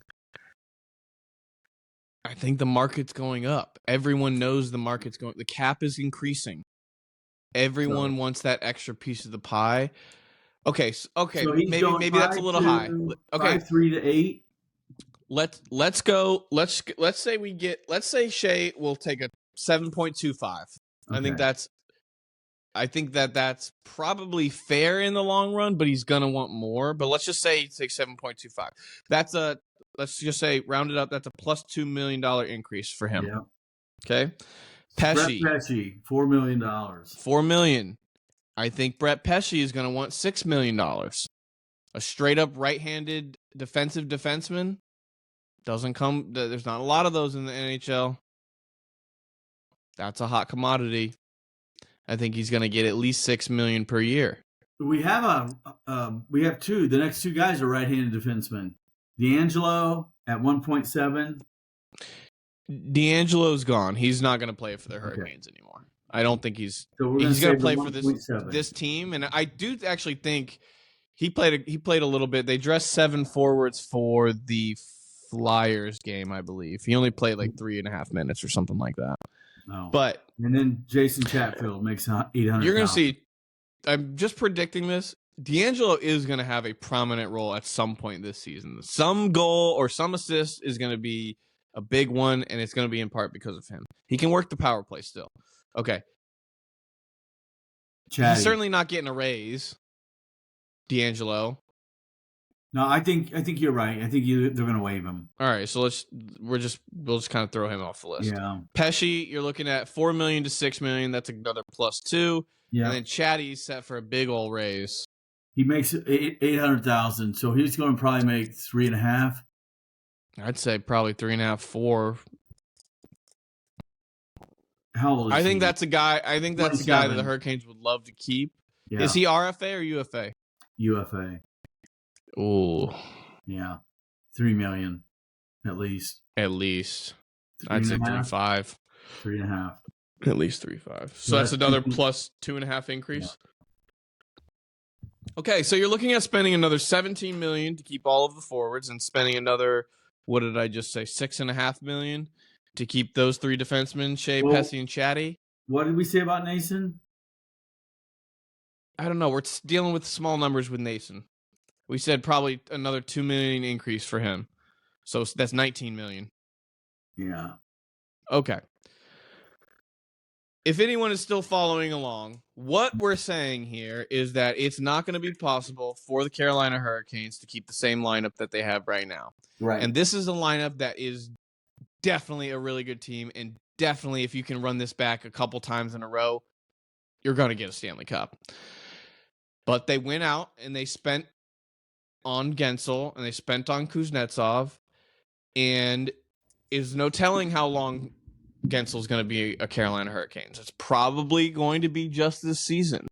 I think the market's going up. Everyone knows the market's going. The cap is increasing. Everyone wants that extra piece of the pie. Okay, so maybe that's a little high. Okay, 5.3 to 8. Let's go. Let's say Shea will take a 7.25. Okay. I think that's probably fair in the long run, but he's gonna want more. But let's just say he takes 7.25. Let's just say round it up. That's a plus $2 million increase for him. Yeah. Okay. Pesce, $4 million. $4 million. I think Brett Pesce is going to want $6 million. A straight up right-handed defensive defenseman doesn't come. There's not a lot of those in the NHL. That's a hot commodity. I think he's going to get at least $6 million per year. We have two. The next two guys are right-handed defensemen. D'Angelo at 1.7. D'Angelo's gone. He's not going to play for the Hurricanes anymore. I don't think he's going to play for this team. And I do actually think he played a little bit. They dressed 7 forwards for the Flyers game, I believe. He only played like 3.5 minutes or something like that. Oh. And then Jason Chatfield makes $800,000. You're going to see. I'm just predicting this. D'Angelo is going to have a prominent role at some point this season. Some goal or some assist is going to be a big one, and it's going to be in part because of him. He can work the power play still. Okay. Chatty. He's certainly not getting a raise, D'Angelo. No, I think you're right. I think they're going to waive him. All right, so we'll just kind of throw him off the list. Yeah. Pesce, you're looking at $4 million to $6 million. That's another +2. Yeah. And then Chatty's set for a big old raise. He makes $800,000, so he's going to probably make 3.5. I'd say probably 3.5, 4. How old is he? I think that's a guy that the Hurricanes would love to keep. Yeah. Is he RFA or UFA? UFA. Ooh. Yeah. $3 million at least. At least. I'd say 3.5. 3.5. At least 3.5. So that's another plus 2.5 increase. Yeah. Okay, so you're looking at spending another $17 million to keep all of the forwards, and spending another, what did I just say, $6.5 million to keep those 3 defensemen, Shea, Pesce, and Chatty. What did we say about Nason? I don't know. We're dealing with small numbers with Nason. We said probably another $2 million increase for him, so that's $19 million. Yeah. Okay. If anyone is still following along, what we're saying here is that it's not going to be possible for the Carolina Hurricanes to keep the same lineup that they have right now. Right. And this is a lineup that is definitely a really good team, and definitely if you can run this back a couple times in a row, you're going to get a Stanley Cup. But they went out and they spent on Guentzel and they spent on Kuznetsov, and is no telling how long Guentzel's going to be a Carolina Hurricanes. It's probably going to be just this season.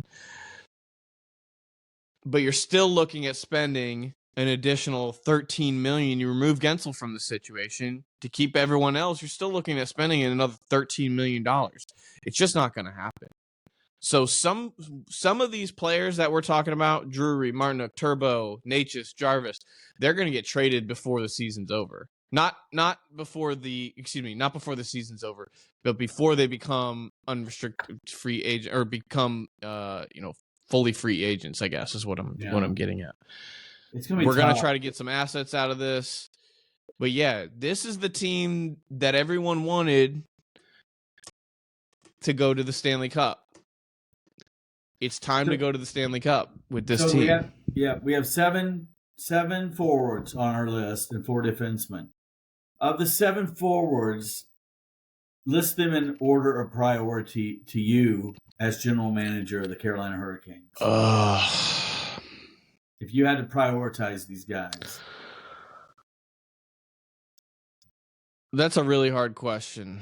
But you're still looking at spending an additional $13 million. You remove Guentzel from the situation to keep everyone else. You're still looking at spending another $13 million. It's just not going to happen. So some of these players that we're talking about, Drury, Martinook, Turbo, Natchez, Jarvis, they're going to get traded before the season's over. Not before the season's over, but before they become unrestricted free agent or become fully free agents, I guess is what I'm getting at. It's going to be We're going to tough. try to get some assets out of this. But yeah, this is the team that everyone wanted to go to the Stanley Cup. It's time to go to the Stanley Cup with this team. We have seven forwards on our list and 4 defensemen. Of the 7 forwards, list them in order of priority to you as general manager of the Carolina Hurricanes. If you had to prioritize these guys. That's a really hard question.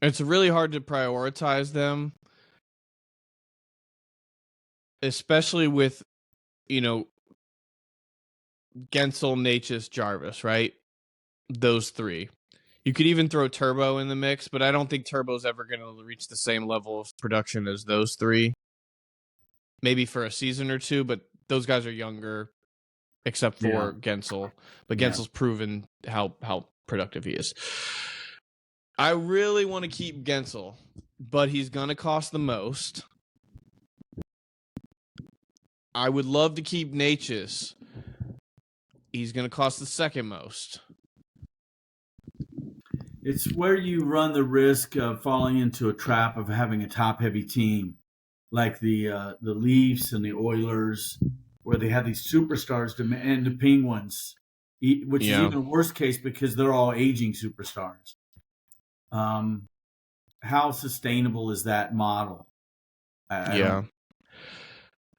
It's really hard to prioritize them, especially with, Gensel, Natchez, Jarvis, right? Those 3. You could even throw Turbo in the mix, but I don't think Turbo's ever going to reach the same level of production as those 3. Maybe for a season or 2, but those guys are younger, except for Gensel. But Gensel's proven how productive he is. I really want to keep Gensel, but he's going to cost the most. I would love to keep Natchez. He's going to cost the second most. It's where you run the risk of falling into a trap of having a top-heavy team, like the Leafs and the Oilers, where they have these superstars, and the Penguins, which is even a worse case because they're all aging superstars. How sustainable is that model?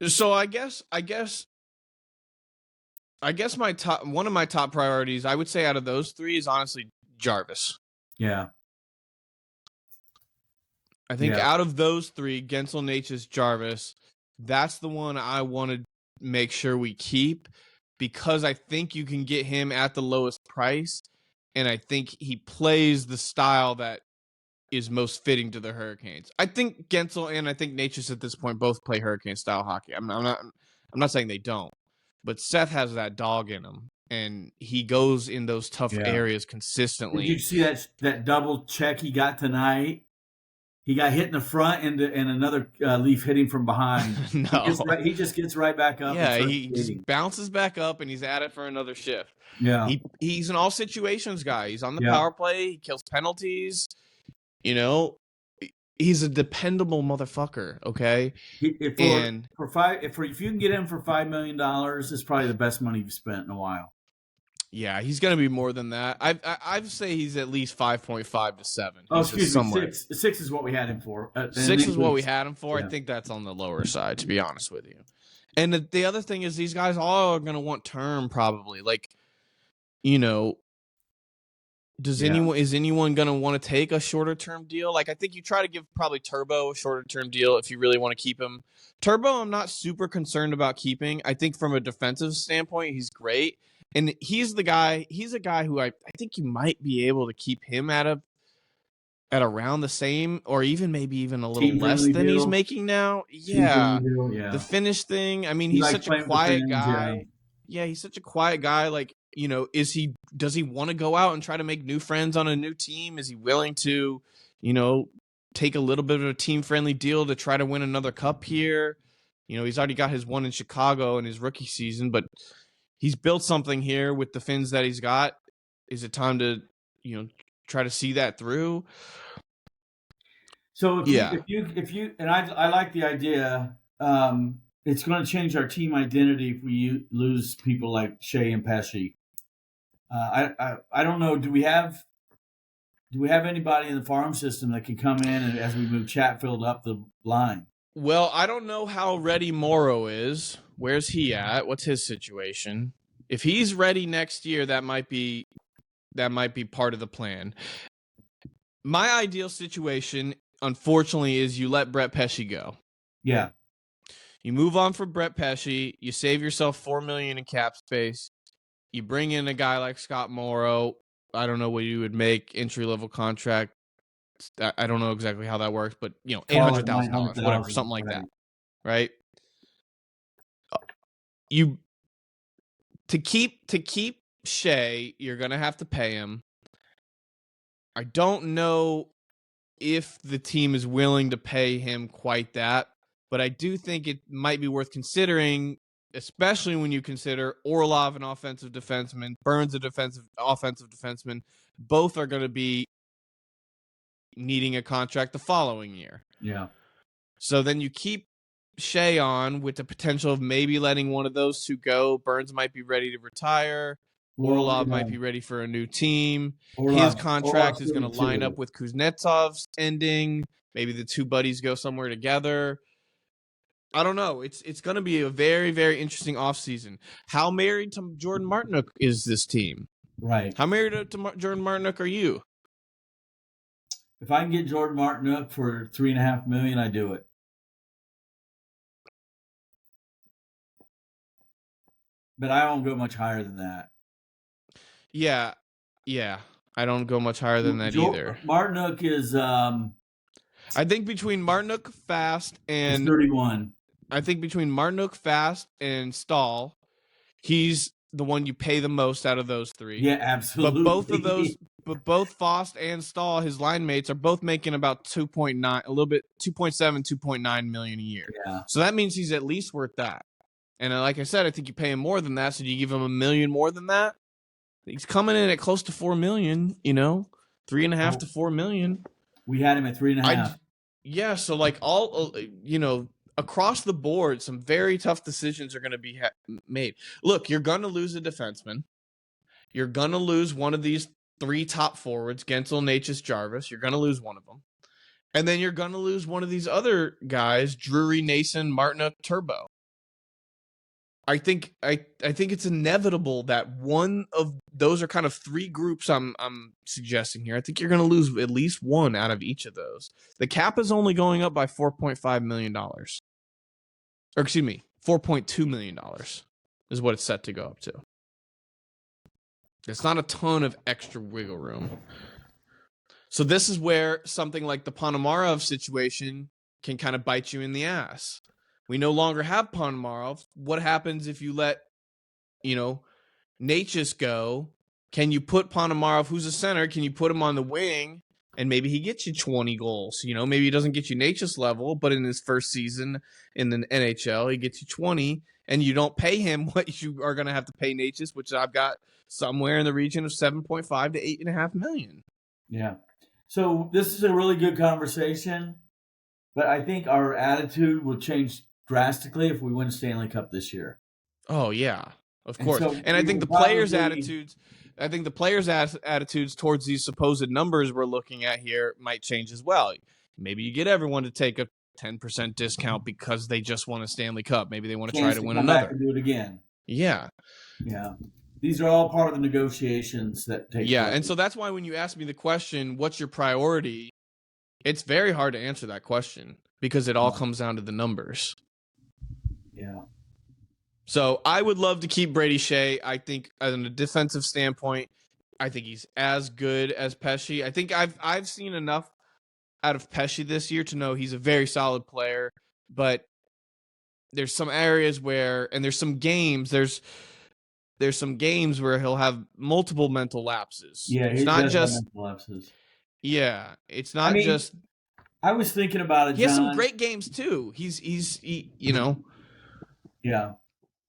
So I guess one of my top priorities, I would say, out of those 3 is honestly Jarvis. Yeah. I think out of those 3, Gensel, Natchez, Jarvis, that's the one I want to make sure we keep, because I think you can get him at the lowest price, and I think he plays the style that is most fitting to the Hurricanes. I think Gensel and I think Natchez at this point both play Hurricane style hockey. I'm not saying they don't, but Seth has that dog in him, and he goes in those tough areas consistently. Did you see that double check he got tonight? He got hit in the front, and another Leaf hit him from behind. No. He just gets right back up. Yeah, he just bounces back up, and he's at it for another shift. Yeah. He's an all situations guy. He's on the power play. He kills penalties. He's a dependable motherfucker. Okay. If you can get him for $5 million, it's probably the best money you've spent in a while. Yeah, he's going to be more than that. I'd say he's at least 5.5 to 7. Oh, excuse me, 6. 6 is what we had him for. 6 is what we had him for. Yeah. I think that's on the lower side, to be honest with you. And the other thing is, these guys all are going to want term, probably. Like, is anyone going to want to take a shorter term deal? Like, I think you try to give probably Turbo a shorter term deal if you really want to keep him. Turbo, I'm not super concerned about keeping. I think from a defensive standpoint, he's great. And he's a guy who I think you might be able to keep him at around the same, or even maybe even a little less than he's making now. Yeah. The Finnish thing. I mean, he's such a quiet guy. Yeah, he's such a quiet guy. Like, does he want to go out and try to make new friends on a new team? Is he willing to, take a little bit of a team-friendly deal to try to win another cup here? He's already got his one in Chicago in his rookie season, but he's built something here with the Finns that he's got. Is it time to, try to see that through? So if you and I like the idea. It's going to change our team identity if we lose people like Shea and Pesci. I don't know. Do we have anybody in the farm system that can come in and as we move Chatfield up the line? Well, I don't know how ready Morrow is. Where's he at? What's his situation? If he's ready next year, that might be part of the plan. My ideal situation, unfortunately, is you let Brett Pesci go. Yeah. You move on from Brett Pesci. You save yourself $4 million in cap space. You bring in a guy like Scott Morrow. I don't know what you would make, entry-level contract. I don't know exactly how that works, but $800,000, whatever, something like that, right? To keep Shea, you're gonna have to pay him. I don't know if the team is willing to pay him quite that, but I do think it might be worth considering especially when you consider Orlov an offensive defenseman, Burns a offensive defenseman. Both are going to be needing a contract the following year. Yeah. So then you keep Shea on with the potential of maybe letting one of those two go. Burns might be ready to retire. Orlov might be ready for a new team. His contract is going to line up with Kuznetsov's ending. Maybe the two buddies go somewhere together. I don't know. It's going to be a very, very interesting offseason. How married to Jordan Martinook is this team? Right. How married to Jordan Martinook are you? If I can get Jordan Martinook for $3.5 million, I do it. But I won't go much higher than that. Yeah. I don't go much higher than that either. Martinook is I think between Martinook, Fast, and 31. I think between Martinook, Fast, and Stahl, he's the one you pay the most out of those three. Yeah, absolutely. But both Fost and Stahl, his line mates, are both making about 2.9, a little bit 2.7, 2.9 million a year. Yeah. So that means he's at least worth that. And like I said, I think you pay him more than that. So do you give him $1 million more than that? He's coming in at close to $4 million. $3.5 to $4 million. We had him at 3.5. Yeah. So like across the board, some very tough decisions are going to be made. Look, you're going to lose a defenseman. You're going to lose one of these three top forwards, Gensel, Natchez, Jarvis. You're going to lose one of them. And then you're going to lose one of these other guys, Drury, Nason, Martinook, Turbo. I think it's inevitable that one of those are kind of three groups I'm suggesting here. I think you're going to lose at least one out of each of those. The cap is only going up by $4.5 million. Or excuse me, $4.2 million is what it's set to go up to. It's not a ton of extra wiggle room. So this is where something like the Ponomarev situation can kind of bite you in the ass. We no longer have Ponomarev. What happens if you let, Natchez go? Can you put Ponomarev, who's a center, can you put him on the wing and maybe he gets you 20 goals? Maybe he doesn't get you Natchez level, but in his first season in the NHL, he gets you 20 and you don't pay him what you are going to have to pay Natchez, which I've got somewhere in the region of 7.5 to 8.5 million. Yeah. So this is a really good conversation, but I think our attitude will change drastically if we win Stanley Cup this year. Oh yeah, of course. And I think the players' attitudes towards these supposed numbers we're looking at here might change as well. Maybe you get everyone to take a 10% discount because they just won a Stanley Cup. Maybe they want to try to win another. Back and do it again. Yeah. Yeah. These are all part of the negotiations that take place. And so that's why when you ask me the question, what's your priority? It's very hard to answer that question because it all comes down to the numbers. Yeah. So I would love to keep Brady Shea. I think, on a defensive standpoint, I think he's as good as Pesce. I think I've seen enough out of Pesce this year to know he's a very solid player. But there's some areas where, and there's some games where he'll have multiple mental lapses. Yeah, it's not just mental lapses. Yeah, it's not just. I was thinking about it. He has some great games too. He's Yeah.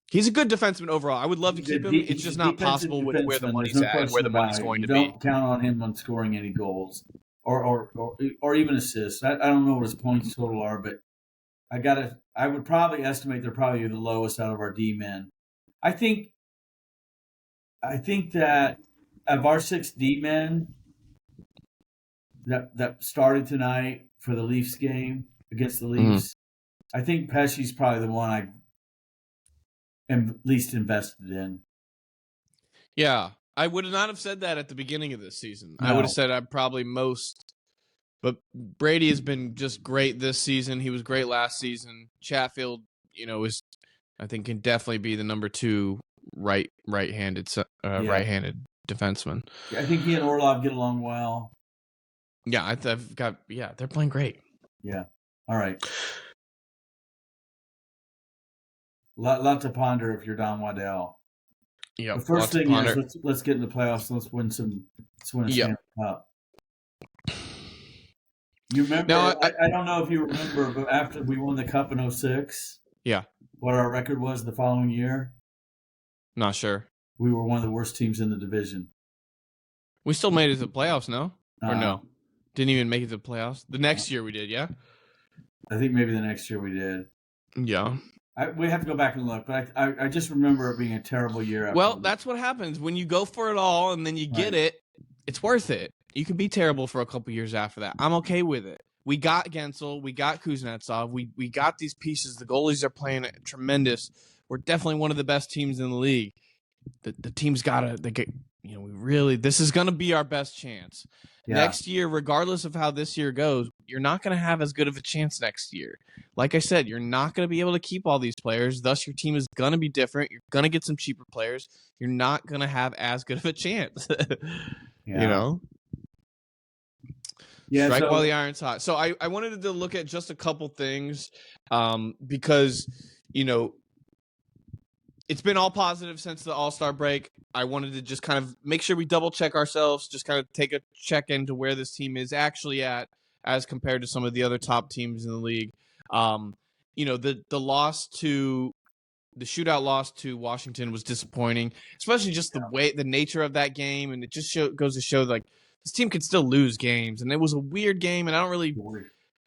He's a good defenseman overall. I would love to keep him. It's just not possible with where the money's at and where the money's going to be. Don't count on him on scoring any goals or even assists. I don't know what his points total are, but I would probably estimate they're probably the lowest out of our D men. I think that of our 6 D men that started tonight for the Leafs game against the Leafs, I think Pesce's probably the one I am least invested in. Yeah, I would not have said that at the begining of this season. No. I would have said I'm probably most. But Brady has been just great this season. He was great last season. Chatfield, I think can definitely be the number 2 right-handed defenseman. I think he and Orlov get along well. Yeah, they're playing great. Yeah. All right. Lot to ponder if you're Don Waddell. Yeah. The first thing is let's get in the playoffs. Let's win a Stanley Cup. You remember? I don't know if you remember, but after we won the Cup in 2006, what our record was the following year? Not sure. We were one of the worst teams in the division. We still made it to the playoffs, no? Or Uh, no? Didn't even make it to the playoffs. The next year we did, yeah? I think maybe the next year we did. Yeah. We have to go back and look, but I just remember it being a terrible year. Well, that's what happens when you go for it all and then you get it. It's worth it. You can be terrible for a couple years after that. I'm okay with it. We got Gensel, we got Kuznetsov, we got these pieces. The goalies are playing tremendous. We're definitely one of the best teams in the league. The team's this is going to be our best chance. Yeah. Next year, regardless of how this year goes, you're not going to have as good of a chance next year. Like I said, you're not going to be able to keep all these players. Thus, your team is going to be different. You're going to get some cheaper players. You're not going to have as good of a chance. Yeah. You know? Yeah, strike while the iron's hot. So I wanted to look at just a couple things because, it's been all positive since the All-Star break. I wanted to just kind of make sure we double-check ourselves, just kind of take a check into where this team is actually at as compared to some of the other top teams in the league. The shootout loss to Washington was disappointing, especially just the nature of that game, and it just goes to show like this team can still lose games, and it was a weird game, and I don't really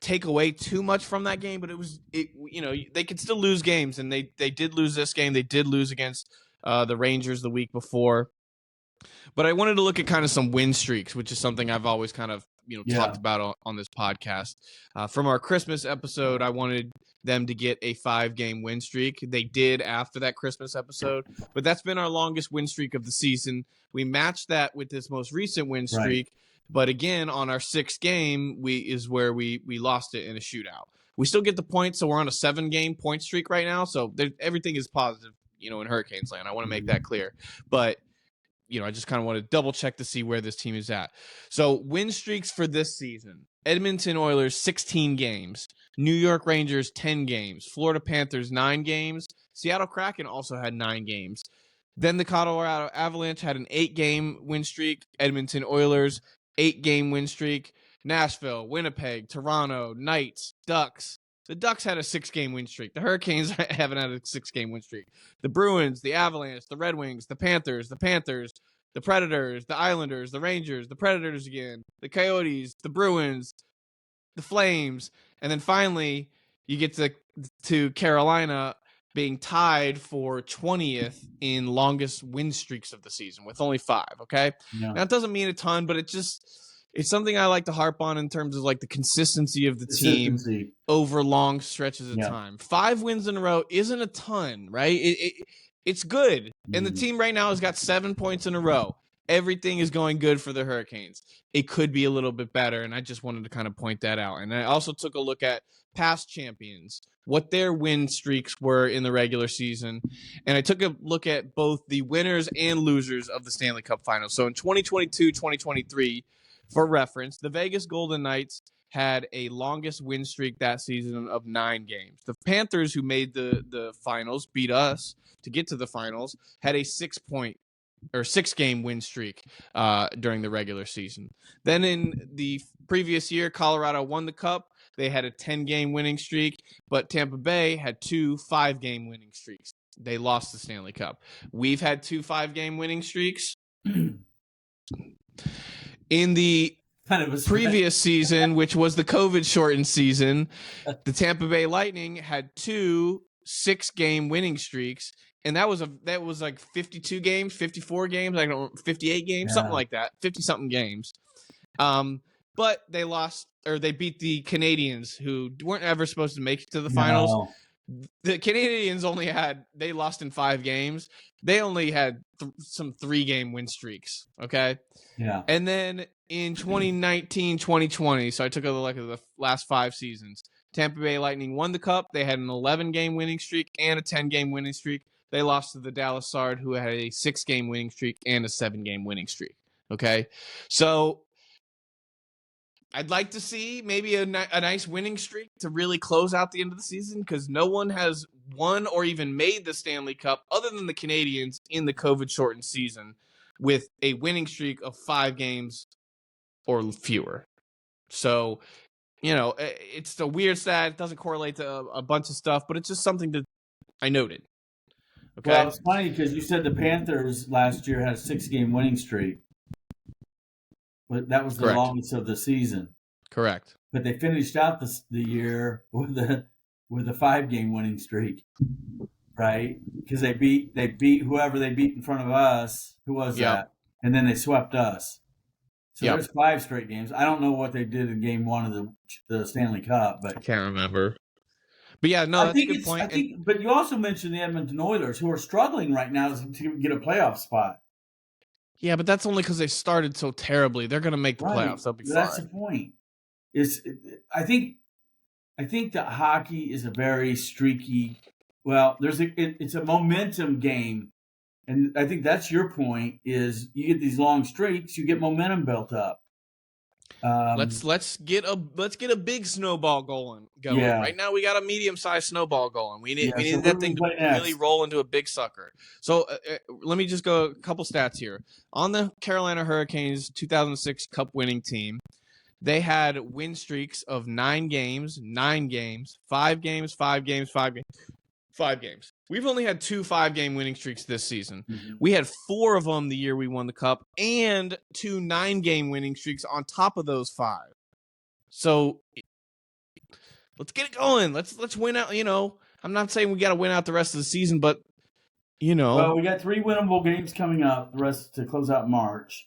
take away too much from that game, but they could still lose games, and they did lose this game. They did lose against the Rangers the week before. But I wanted to look at kind of some win streaks, which is something I've always kind of talked about on this podcast. From our Christmas episode, I wanted them to get a 5-game win streak. They did after that Christmas episode, but that's been our longest win streak of the season. We matched that with this most recent win streak. Right. But again, on our 6th game, we lost it in a shootout. We still get the points, so we're on a 7-game point streak right now. So everything is positive, in Hurricanes land. I want to make that clear. But, I just kind of want to double check to see where this team is at. So win streaks for this season: Edmonton Oilers 16 games, New York Rangers 10 games, Florida Panthers 9 games, Seattle Kraken also had 9 games. Then the Colorado Avalanche had an 8-game win streak. Edmonton Oilers 8-game win streak. Nashville, Winnipeg, Toronto, Knights, Ducks. The Ducks had a 6-game win streak. The Hurricanes haven't had a 6-game win streak. The Bruins, the Avalanche, the Red Wings, the Panthers, the Predators, the Islanders, the Rangers, the Predators again, the Coyotes, the Bruins, the Flames, and then finally you get to Carolina being tied for 20th in longest win streaks of the season with only 5, okay? Yeah. Now, it doesn't mean a ton, but it's something I like to harp on in terms of like the consistency of the team over long stretches of time. 5 wins in a row isn't a ton, right? It's good. And the team right now has got 7 points in a row. Everything is going good for the Hurricanes. It could be a little bit better, and I just wanted to kind of point that out. And I also took a look at past champions, what their win streaks were in the regular season. And I took a look at both the winners and losers of the Stanley Cup Finals. So in 2022-2023, for reference, the Vegas Golden Knights had a longest win streak that season of 9 games. The Panthers, who made the finals, beat us to get to the finals, had a 6-game win streak during the regular season. Then in the previous year, Colorado won the Cup. They had a 10-game winning streak, but Tampa Bay had 2 5-game winning streaks. They lost the Stanley Cup. We've had 2 5-game winning streaks. In the previous season, which was the COVID-shortened season, the Tampa Bay Lightning had 2 6-game winning streaks, and that was like 52 games, 54 games, 58 games, something like that, 50-something games. But they lost, or they beat the Canadiens, who weren't ever supposed to make it to the finals. No. The Canadiens they lost in 5 games. They only had some 3-game win streaks, okay? Yeah. And then in 2019-2020, so I took a look at the last 5 seasons, Tampa Bay Lightning won the Cup. They had an 11-game winning streak and a 10-game winning streak. They lost to the Dallas Stars, who had a 6-game winning streak and a 7-game winning streak, okay? So I'd like to see maybe a nice winning streak to really close out the end of the season, because no one has won or even made the Stanley Cup other than the Canadiens in the COVID-shortened season with a winning streak of 5 games or fewer. So, it's a weird stat. It doesn't correlate to a bunch of stuff, but it's just something to I noted. Okay. Well, it's funny because you said the Panthers last year had a 6-game winning streak, but that was the Correct. longest of the season. Correct. But they finished out the year with a 5-game winning streak, right? Because they beat whoever they beat in front of us. Who was that? And then they swept us. So there's 5 straight games. I don't know what they did in game 1 of the Stanley Cup, but I can't remember. But yeah, no, that's a good point. But you also mentioned the Edmonton Oilers, who are struggling right now to get a playoff spot. Yeah, but that's only because they started so terribly. They're going to make the playoffs. They'll be fine. That's the point. I think that hockey is a very streaky. Well, it's a momentum game, and I think that's your point. Is you get these long streaks, you get momentum built up. Let's get a big snowball going. Yeah. Right now we got a medium-sized snowball going. We need that thing to really roll into a big sucker. So let me just go a couple stats here. On the Carolina Hurricanes 2006 Cup winning team, they had win streaks of 9 games, 5 games, 5 games, 5 games. We've only had 2 5-game winning streaks this season. Mm-hmm. We had 4 of them the year we won the Cup, and 2 9-game winning streaks on top of those 5. So let's get it going. Let's win out. I'm not saying we got to win out the rest of the season, but Well, we got 3 winnable games coming up. The rest to close out March.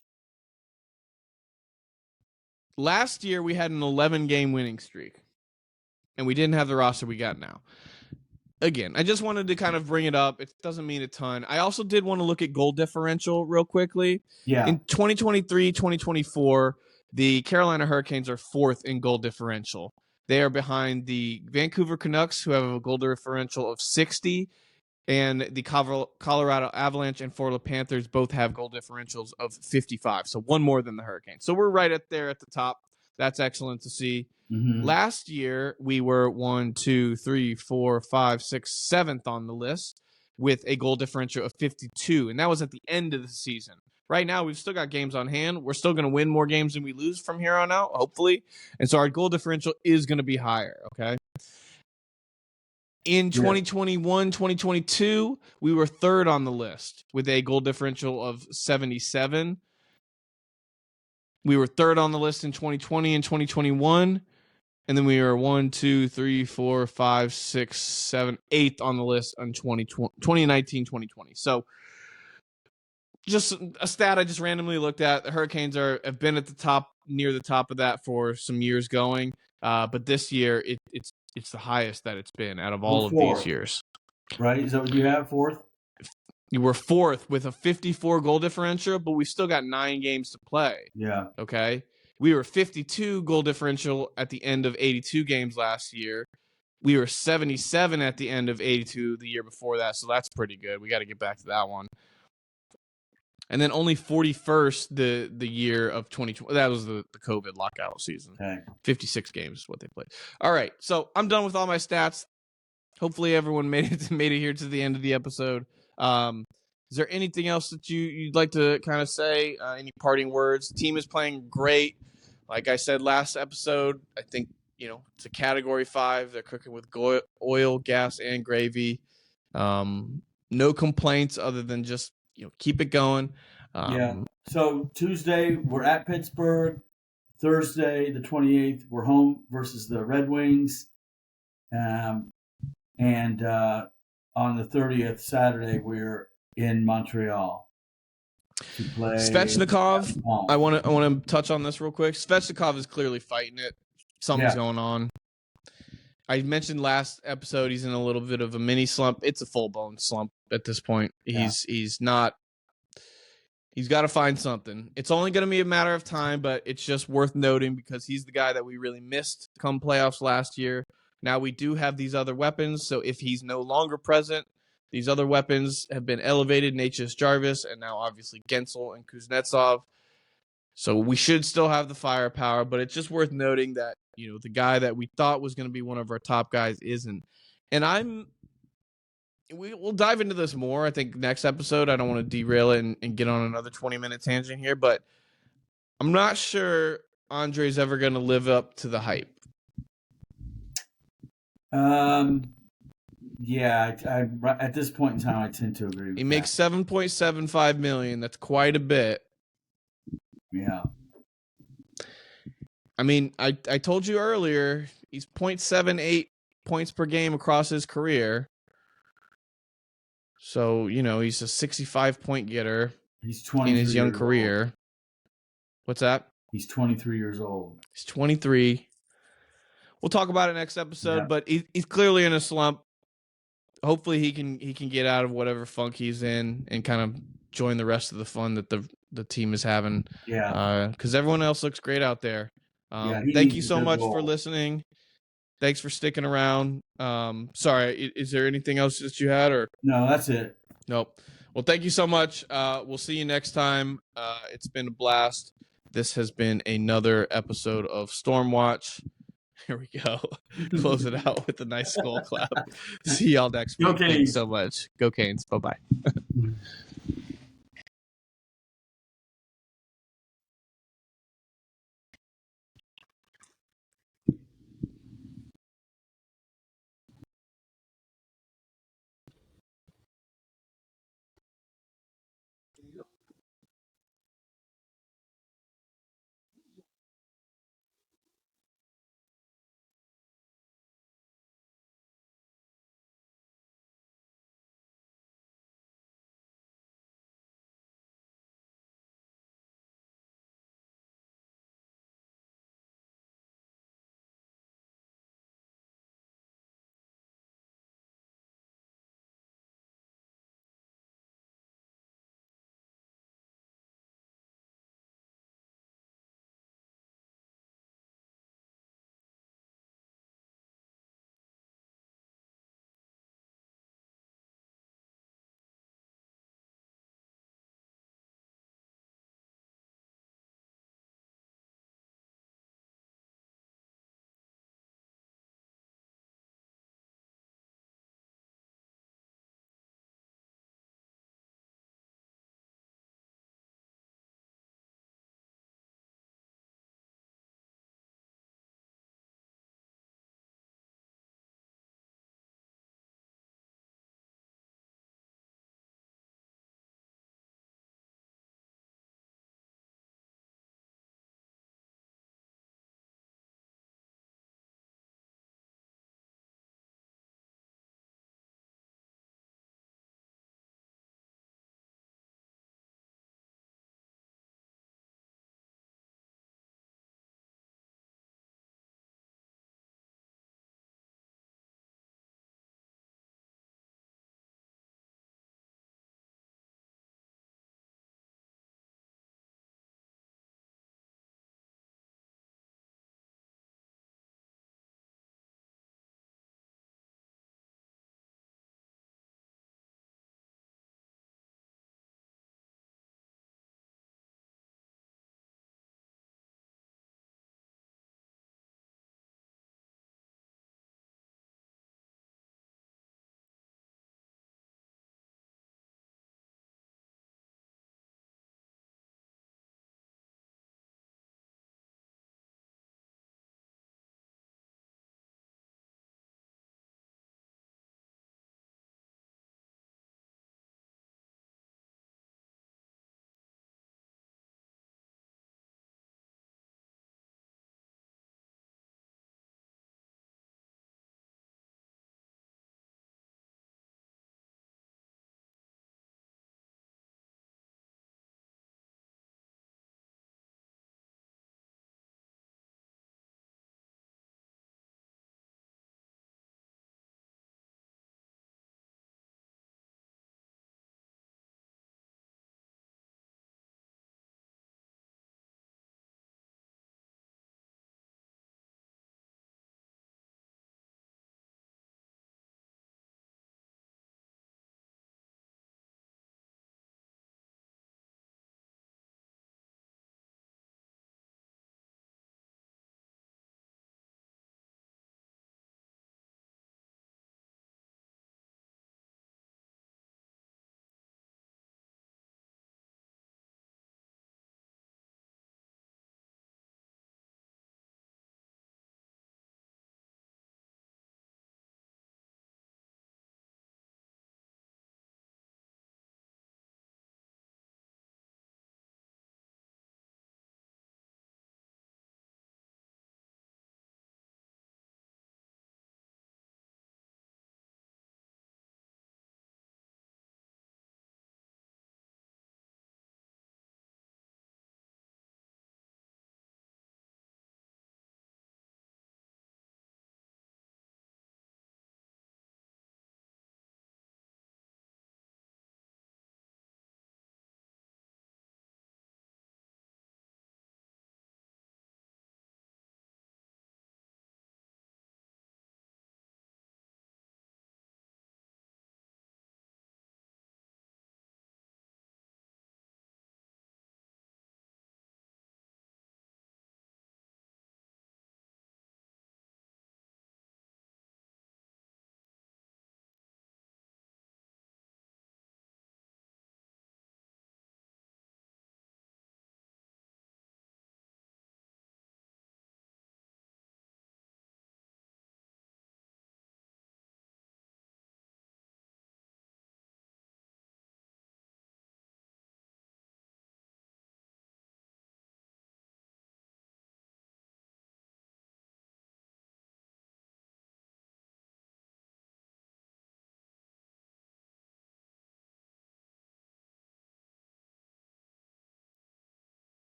Last year we had an 11-game winning streak, and we didn't have the roster we got now. Again, I just wanted to kind of bring it up. It doesn't mean a ton. I also did want to look at goal differential real quickly. Yeah. In 2023, 2024, the Carolina Hurricanes are 4th in goal differential. They are behind the Vancouver Canucks, who have a goal differential of 60, and the Colorado Avalanche and Florida Panthers both have goal differentials of 55, so one more than the Hurricanes. So we're right at the top. That's excellent to see. Mm-hmm. Last year, we were 7th on the list with a goal differential of 52, and that was at the end of the season. Right now, we've still got games on hand. We're still going to win more games than we lose from here on out, hopefully. And so our goal differential is going to be higher, okay? In 2021, 2022, we were 3rd on the list with a goal differential of 77. We were 3rd on the list in 2020 and 2021. And then we were 8th on the list in 2019, 2020. So just a stat I just randomly looked at. The Hurricanes have been at the top, near the top of that for some years going. But this year, it's the highest that it's been out of all of these years. Right? Is that what you have, 4th? You were 4th with a 54 goal differential, but we still got 9 games to play. Yeah. Okay? We were 52 goal differential at the end of 82 games last year. We were 77 at the end of 82 the year before that, so that's pretty good. We got to get back to that one. And then only 41st the year of 2020. That was the COVID lockout season. Okay. 56 games is what they played. All right, so I'm done with all my stats. Hopefully everyone made it here to the end of the episode. Is there anything else that you'd like to kind of say? Any parting words? The team is playing great. Like I said last episode, I think it's a Category 5. They're cooking with oil, gas, and gravy. No complaints other than just keep it going. So Tuesday we're at Pittsburgh. Thursday the 28th we're home versus the Red Wings. And on the 30th, Saturday, we're in Montreal to play Svechnikov. I want to touch on this real quick. Svechnikov is clearly fighting it. Something's going on. I mentioned last episode he's in a little bit of a mini slump. It's a full-blown slump at this point. He's not. He's got to find something. It's only going to be a matter of time, but it's just worth noting because he's the guy that we really missed come playoffs last year. Now we do have these other weapons, so if he's no longer present, these other weapons have been elevated, Natchez Jarvis, and now obviously Gensel and Kuznetsov. So we should still have the firepower, but it's just worth noting that, the guy that we thought was going to be one of our top guys isn't. And we'll dive into this more, I think, next episode. I don't want to derail it and get on another 20-minute tangent here, but I'm not sure Andre's ever going to live up to the hype. Yeah, at this point in time, I tend to agree with He makes that. $7.75 million. That's quite a bit. Yeah. I mean, I told you earlier, he's 0.78 points per game across his career. So, he's a 65-point getter He's 23 in his young years career. old. What's that? He's 23 years old. He's 23. We'll talk about it next episode, Yeah. but he's clearly in a slump. Hopefully he can get out of whatever funk he's in and kind of join the rest of the fun that the team is having. Yeah. Because everyone else looks great out there. Thank you so much for listening. Thanks for sticking around. Sorry, is there anything else that you had, or no? That's it. Nope. Well, thank you so much. We'll see you next time. It's been a blast. This has been another episode of StormWatch. Here we go. Close it out with a nice skull clap. See y'all next week. Thank you so much. Go Canes. Bye-bye.